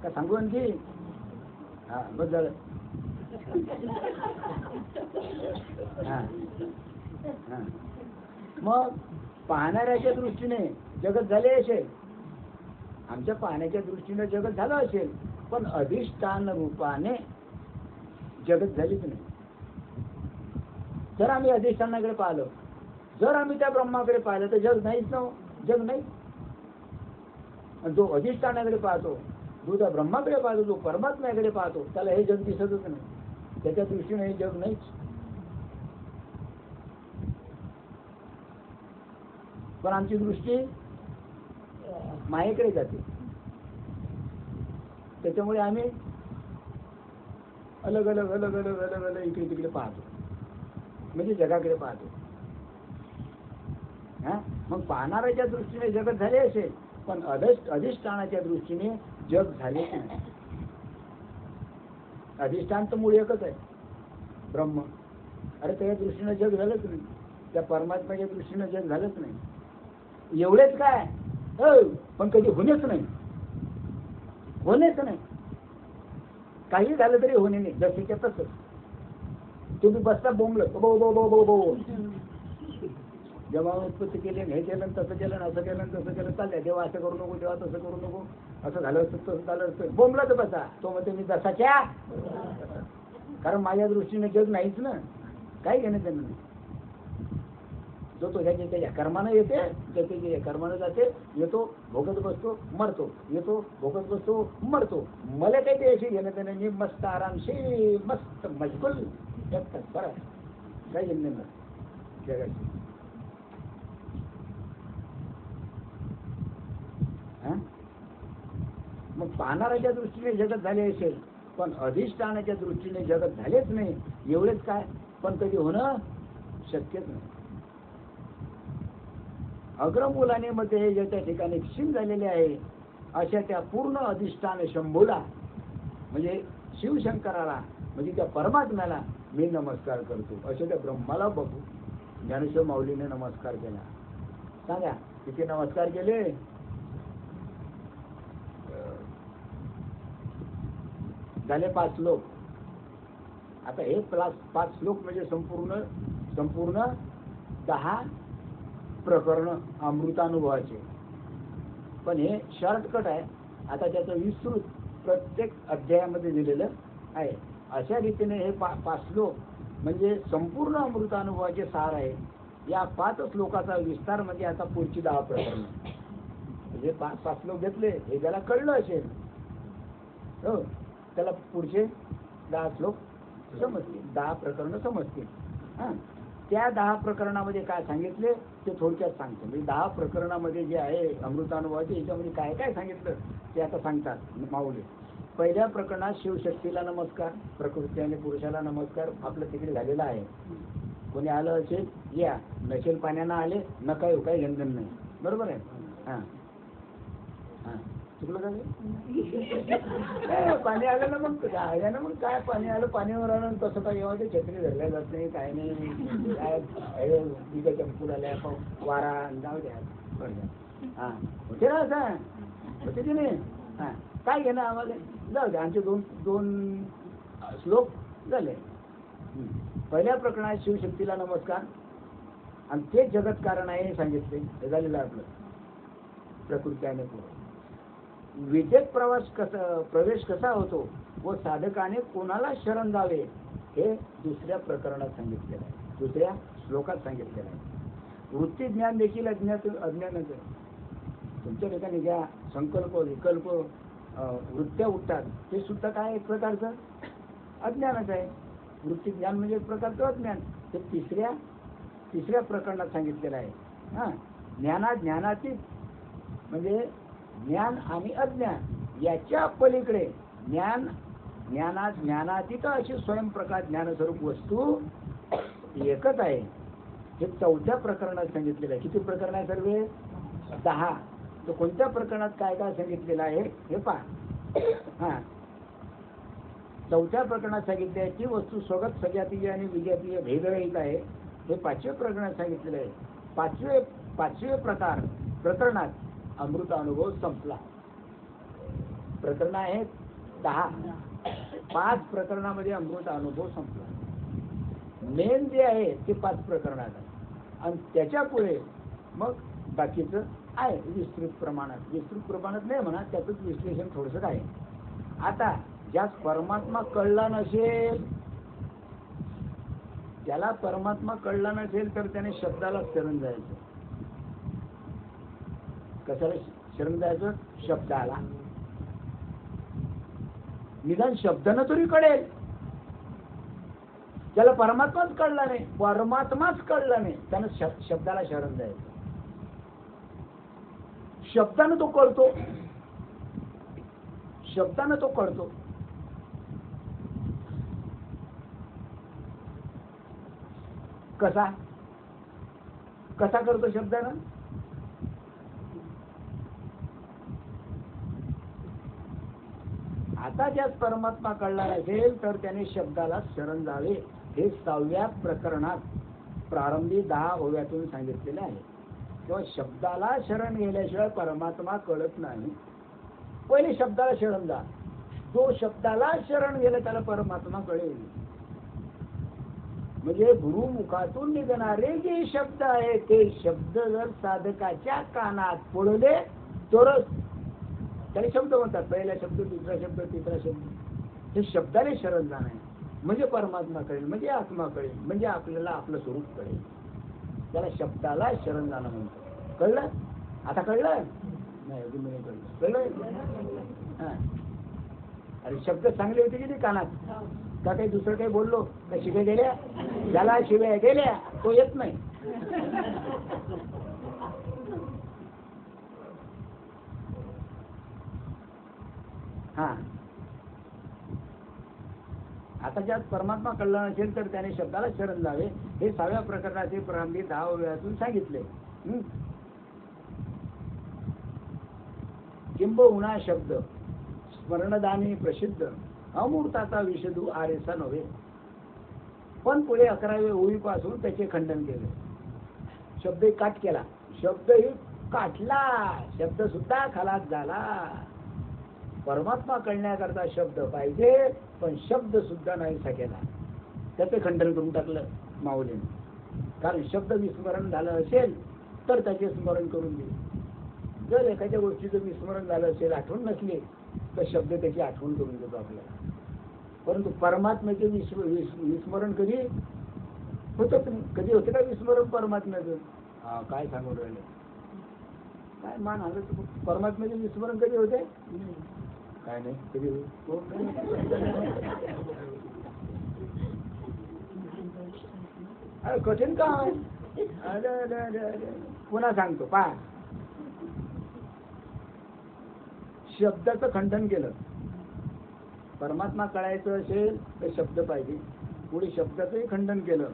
का सांगू आणखी? हा, बस झालं. मग पाहणाऱ्याच्या दृष्टीने जगत झाले असेल, आमच्या पाहण्याच्या दृष्टीने जगत झालं असेल, पण अधिष्ठान रूपाने जगत झालीच नाही. जर आम्ही अधिष्ठानाकडे पाहिलं, जर आम्ही त्या ब्रह्माकडे पाहिलं तर जग नाहीच ना. जग नाही. जो अधिष्ठानाकडे पाहतो, जो त्या ब्रह्माकडे पाहतो, जो परमात्म्याकडे पाहतो, त्याला हे जग दिसतच नाही. त्याच्या दृष्टीने हे जग नाहीच. पण आमची दृष्टी मायेकडे जाते. त्याच्यामुळे आम्ही अलग अलग अलग अलग अलग अलग इकडे तिकडे पाहतो, म्हणजे जगाकडे पाहतो. मग पाहणाऱ्याच्या दृष्टीने जगत झाले असेल, पण अधिष्ठानाच्या दृष्टीने जग झालेच नाही. अधिष्ठान तर मूळ एकच आहे, ब्रह्म. अरे त्याच्या दृष्टीने जग झालंच नाही, त्या परमात्म्याच्या दृष्टीने जग झालंच नाही. एवढेच काय, पण कधी होणेच नाही. होणेच नाही. काही झालं तरी होणे नाही, जशीच्या तसंच. तुम्ही बसता बोंबलं, बो बो बो बो बो. जेव्हा उत्पत्ती केली हे केलं तसं केलं असं केलं तसं केलं चाललंय, तेव्हा असं करू नको तेव्हा तसं करू नको, असं झालं असतं तसं झालं असतं, बोंबला तर बसा. तो म्हणते मी जसाच्या, कारण माझ्या दृष्टीने जग नाहीच ना, काय घेणं त्यांना. जो तो त्याच्या कर्मानं येते, त्याच्या कर्मानं जाते, येतो भोगत बसतो मरतो, येतो भोगत बसतो मरतो. मला काही ते अशी घेणं त्याने, मी मस्त आरामशी मस्त मजबूल एकटाच बरं काय घेणं ना जगाची. मग पाहणाऱ्याच्या दृष्टीने जगत झाले असेल, पण अधिष्ठानाच्या दृष्टीने जगत झालेच नाही. एवढेच काय, पण कधी होणं शक्यच नाही. अग्रमुलाने मध्ये ज्या त्या ठिकाणी क्षीण झालेले आहे, अशा त्या पूर्ण अधिष्ठान शंभूला म्हणजे शिवशंकराला म्हणजे त्या परमात्म्याला मी नमस्कार करतो. अशा त्या ब्रह्माला बघू ज्ञानेश्वर माऊलीने नमस्कार केला. सांगा किती नमस्कार केले. झाले 5 श्लोक. आता हे 5 श्लोक म्हणजे संपूर्ण 10 प्रकरण अमृतानुभवाचे. पण हे शॉर्टकट आहे. आता त्याचं विस्तृत प्रत्येक अध्यायामध्ये दिलेलं आहे. अशा रीतीने हे 5 श्लोक म्हणजे संपूर्ण अमृतानुभवाचे सार आहे. या 5 श्लोकाचा विस्तार म्हणजे आता पुढची 10 प्रकरण. म्हणजे 5 श्लोक घेतले हे त्याला कळलं असेल हो, त्याला पुढचे 10 श्लोक समजतील, 10 प्रकरण समजतील. त्या 10 प्रकरणामध्ये काय सांगितले ते थोडक्यात सांगतो. म्हणजे 10 प्रकरणामध्ये जे आहे अमृतानुभवाचे याच्यामध्ये काय काय सांगितलं ते आता सांगतात माऊली. पहिल्या प्रकरणात शिवशक्तीला नमस्कार, प्रकृती आणि पुरुषाला नमस्कार आपलं तिकडे झालेला आहे. कोणी आलं असेल या, नसेल पाण्यानं आले नका येऊ, काही गंधन नाही. बरोबर आहे. हां हां चुकलं का पाणी आलं ना मग आहे ना, मग काय पाणी आलं पाण्यावर आलं तसं काय येवा, ते छत्री धरल्या जात नाही काय नाही, काय विजेच्या पुराल्या वारा जाऊ द्या बरं. हां होते ना असं होते की नाही. हां काय घेणं आम्हाला, जाऊ द्या. आमचे दोन श्लोक झाले. पहिल्या प्रकरणात शिवशक्तीला नमस्कार आणि ते जगत कारण आहे हे सांगितले. हे झालेलं आपलं प्रकृती आणि विद्येत प्रवेश कसा होतो व साधकाने कोणाला शरण जावे हे दुसऱ्या प्रकरणात सांगितलेलं आहे, दुसऱ्या श्लोकात सांगितलेलं आहे. वृत्ती ज्ञान देखील अज्ञानच आहे. तुमच्या ठिकाणी ज्या संकल्प विकल्प वृत्त्या उठतात ते सुद्धा काय एक प्रकारचं अज्ञानच आहे. वृत्ती ज्ञान म्हणजे एक प्रकारचं अज्ञान. ते तिसऱ्या प्रकरणात सांगितलेलं आहे. हां ज्ञानातीत म्हणजे ज्ञान आणि अज्ञान याच्या पलीकडे ज्ञानातीत अशी स्वयंप्रकाश ज्ञानस्वरूप वस्तू एकच आहे. हे 4थ्या प्रकरणात सांगितलेलं आहे. किती प्रकरण आहे सर्व? 10. तर कोणत्या प्रकरणात काय काय सांगितलेलं आहे हे पहा. हां 4थ्या प्रकरणात सांगितले आहे की वस्तू स्वगत सजातीय आणि विजातीय भेदरहित आहे. हे 5व्या प्रकरणात सांगितलेलं आहे. 5वे प्रकरणात अमृत अनुभव संपला. प्रकरण आहेत 10. 5 प्रकरणामध्ये अमृत अनुभव संपला. मेन जे आहे ते 5 प्रकरणात आहे आणि त्याच्या पुढे मग बाकीचं आहे विस्तृत प्रमाणात नाही म्हणा, त्याचंच विश्लेषण थोडंसं आहे. आता ज्यास परमात्मा कळला नसेल, ज्याला परमात्मा कळला नसेल तर त्याने शब्दाला शरण जायचं. कशाला शरण जायचं? शब्दाला. निदान शब्दानं तरी कळेल. त्याला परमात्माच कळला नाही, परमात्माच कळला नाही, त्यानं शब्दाला शरण जायचं. शब्दानं तो कळतो, शब्दानं तो कळतो. कसा करतो शब्दानं? आता ज्यास परमात्मा कळला नसेल तर त्याने शब्दाला शरण जावे. हे 6व्या प्रकरणात प्रारंभी 10 ओव्यातून सांगितलेले आहे. तेव्हा शब्दाला शरण गेल्याशिवाय परमात्मा कळत नाही. पहिले शब्दाला शरण जा. जो शब्दाला शरण गेला त्याला परमात्मा कळेल. म्हणजे गुरुमुखातून निघणारे जे शब्द आहे ते शब्द जर साधकाच्या कानात पडले तरच त्याला शब्द म्हणतात. पहिला शब्द, दुसरा शब्द, तिसरा शब्द. हे शब्दाने शरण जाणं आहे. म्हणजे परमात्मा कळेल, म्हणजे आत्मा कळेल, म्हणजे आपल्याला आपलं स्वरूप कळेल. त्याला शब्दाला शरण जाणं म्हणतो. कळलं? आता कळलं? नाही अजून नाही कळलं. कळलं? हा. अरे शब्द चांगले होते की नाही कानात? का काही दुसरं काही बोललो का शिव्या गेल्या? ज्याला शिव्या गेल्या तो येत नाही. हा. आता ज्यात परमात्मा कळला नसेल तर त्याने शब्दाला शरण जावे. हे 6व्या प्रकरणाचे प्रारंभी 10 वेळातून सांगितले. किंबहुना शब्द स्मरणदानी प्रसिद्ध अमूर्ताचा विषदू आरेसा नव्हे. पण पुढे 11व्या ओळीपासून त्याचे खंडन केले. शब्द काट केला, शब्दही काटला, शब्द सुद्धा खलास झाला. परमात्मा कळण्याकरता शब्द पाहिजे, पण शब्द सुद्धा नाहीसा केला. त्याचे खंडन करून टाकलं माऊलीने. कारण शब्द विस्मरण झालं असेल तर त्याचे स्मरण करून दे. जर एखाद्या गोष्टीचं विस्मरण झालं असेल, आठवण नसली तर शब्द त्याची आठवण करून देतो आपल्याला. परंतु परमात्म्याचे विस्मरण कधी होतच नाही. कधी होते का विस्मरण परमात्म्याचं? हा, काय सांगून राहिले, काय मान हलत. परमात्म्याचे विस्मरण कधी होते? काय नाही कधी अरे कठीण काम आहे. अरे पुन्हा सांगतो पा. शब्दाचं खंडन केलं. परमात्मा कळायचं असेल तर शब्द पाहिजे. पुढे शब्दाचंही खंडन केलं.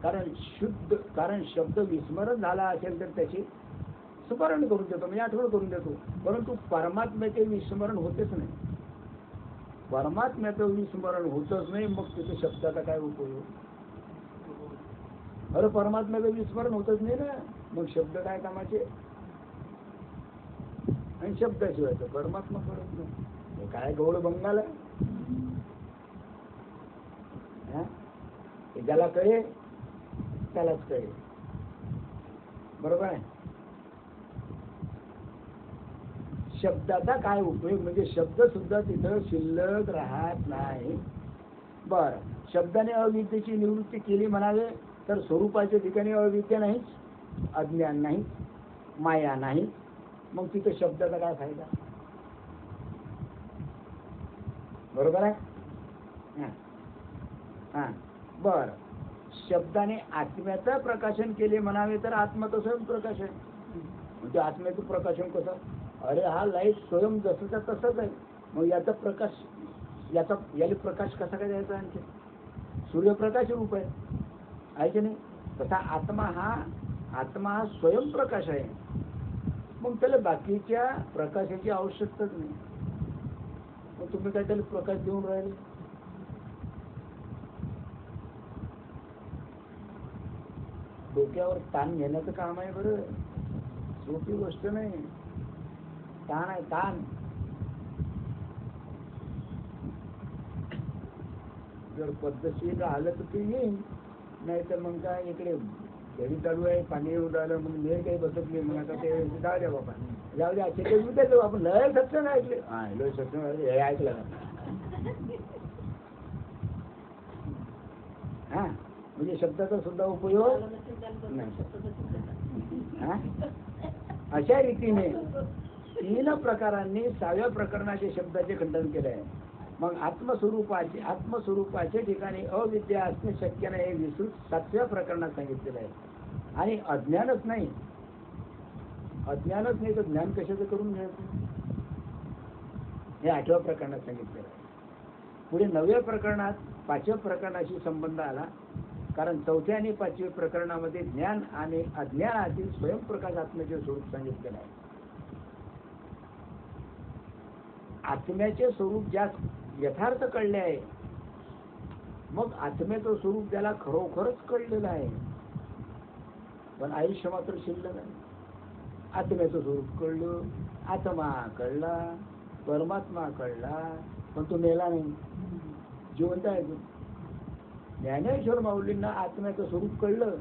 कारण शब्द विस्मरण झाला असेल तर त्याची स्मरण करून देतो, म्हणजे आठवण करून देतो. परंतु परमात्म्याचे विस्मरण होतेच नाही. परमात्म्याचं विस्मरण होतच नाही, मग तिथे शब्दाचा काय उपयोग? अरे परमात्म्याचं विस्मरण होतच नाही ना, मग शब्द काय कामाचे? आणि शब्दाशिवाय तर परमात्मा कळत नाही. हे काय गौड बंगाल आहे? ज्याला कळे त्यालाच कळे. बरोबर आहे. शब्दाचा काय उपयोग? म्हणजे शब्द सुद्धा तिथं शिल्लक राहत नाही. बर, शब्दाने अविद्येची निवृत्ती केली म्हणावे तर स्वरूपाच्या ठिकाणी अविद्या नाही, अज्ञान नाही, माया नाही. मग तिथे शब्दाचा काय फायदा? बरोबर आहे. हा, बर. शब्दाने आत्म्याचं प्रकाशन केले म्हणावे तर आत्मा तर स्वयंप्रकाश आहे. म्हणजे आत्म्याचं प्रकाशन कसं? अरे हा लाईट स्वयं जसंचा तसंच आहे. मग याचा प्रकाश, याला प्रकाश कसा काय द्यायचा? आणखी सूर्यप्रकाश रूप आहे की नाही? तसा आत्मा हा स्वयंप्रकाश आहे. मग त्याला बाकीच्या प्रकाशाची आवश्यकताच नाही. मग तुम्ही काय त्याला प्रकाश देऊन राहिले? डोक्यावर ताण घेण्याचं काम आहे. बरं, सोपी गोष्ट नाही. ताण आहे, ताण. जर पद्धतशीर राहिलं तर ते येईल, नाही तर मग काय इकडे घरी चालू आहे, पाणी येऊन राहिलं, मग मेळ काही बसत नाही. मग आता ते जाऊ द्या बाबा, जाऊ द्या. ते उद्या जाऊ आपण. लय सत्संग ऐकले. हा, लय सत्संग हे ऐकलं हा. म्हणजे शब्दाचा सुद्धा उपयोग नाही. अशा रीतीने 3 प्रकारांनी 6व्या प्रकरणाचे शब्दाचे खंडन केले आहे. मग आत्मस्वरूपाच्या ठिकाणी अविद्या असणे शक्य नाही हे विस्तृत 7व्या प्रकरणात सांगितलेलं आहे. आणि अज्ञानच नाही तर ज्ञान कशाचं करून घ्यायचं हे 8व्या प्रकरणात सांगितलेलं आहे. पुढे 9व्या प्रकरणात 5व्या प्रकरणाशी संबंध आला. कारण 4थ्या आणि 5व्या प्रकरणामध्ये ज्ञान आणि अज्ञानातील स्वयंप्रकाश आत्म्याचे स्वरूप सांगितलेलं आहे. आत्म्याचे स्वरूप ज्यास यथार्थ कळले आहे, मग आत्म्याचं स्वरूप त्याला खरोखरच कळलेलं आहे, पण आयुष्य मात्र शिल्लक आहे. आत्म्याचं स्वरूप कळलं, आत्मा कळला, परमात्मा कळला, पण तो मेला नाही, जिवंत आहे. तो ज्ञानेश्वर माऊलींना आत्म्याचं स्वरूप कळलं,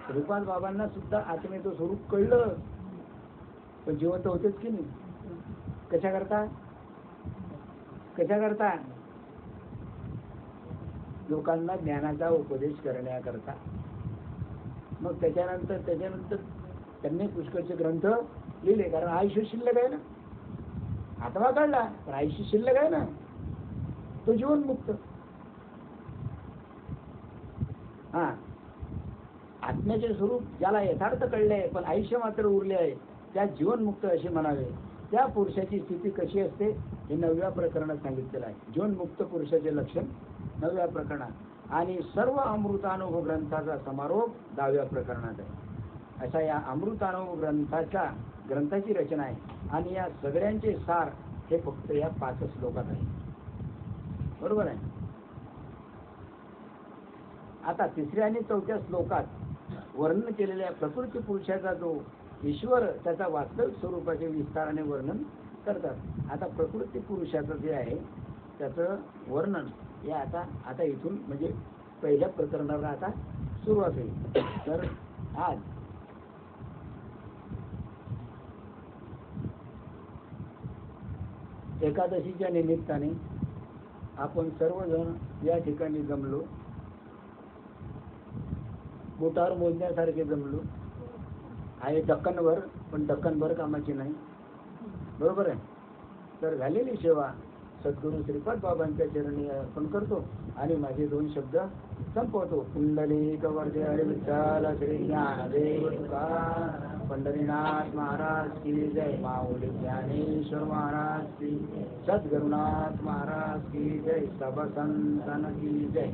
श्रीपाद बाबांना सुद्धा आत्म्याचं स्वरूप कळलं, पण जिवंत होतेच की नाही. कशा करता लोकांना ज्ञानाचा उपदेश करण्याकरता. मग त्याच्यानंतर त्यांनी पुष्कळचे ग्रंथ लिहिले, कारण आयुष्य शिल्लक आहे ना. आत्मा काढला पण आयुष्य शिल्लक आहे ना, तो जीवनमुक्त. हा, आत्म्याचे स्वरूप ज्याला यथार्थ कळले पण आयुष्य मात्र उरले आहे, त्या जीवनमुक्त असे म्हणावे. त्या पुरुषाची स्थिती कशी असते हे 9व्या प्रकरणात सांगितलेलं आहे. जीवनमुक्त पुरुषाचे लक्षण 9व्या प्रकरणात, आणि सर्व अमृतानुभव ग्रंथाचा समारोप 10व्या प्रकरणात आहे. अशा या अमृतानुभव ग्रंथाची रचना आहे, आणि या सगळ्यांचे सार हे फक्त या 5 श्लोकात आहे. बरोबर आहे. आता 3ऱ्या आणि 4थ्या श्लोकात वर्णन केलेल्या प्रकृती पुरुषाचा जो ईश्वर, त्याचा वास्तविक स्वरूपाचे विस्ताराने वर्णन करतात. आता प्रकृती पुरुषाचं जे आहे त्याचं वर्णन हे आता इथून म्हणजे पहिल्या प्रकरणाला आता सुरुवात होईल. तर आज एकादशीच्या निमित्ताने आपण सर्वजण या ठिकाणी जमलो, बोटावर मोजण्यासारखे जमलो आहे. दक्कनभर, पण दक्कनभर कामाची नाही. बरोबर आहे. तर झालेली सेवा सद्गुरू श्रीपाद बाबांच्या चरणी अर्पण करतो आणि माझे 2 शब्द संपवतो. पुंडलिक वरदे हरी विठ्ठल श्री ज्ञानदेव तुकाराम, पंढरीनाथ महाराज की जय, माऊली ज्ञानेश्वर महाराज की, सद्गुरुनाथ महाराज की जय, सब संतन की जय.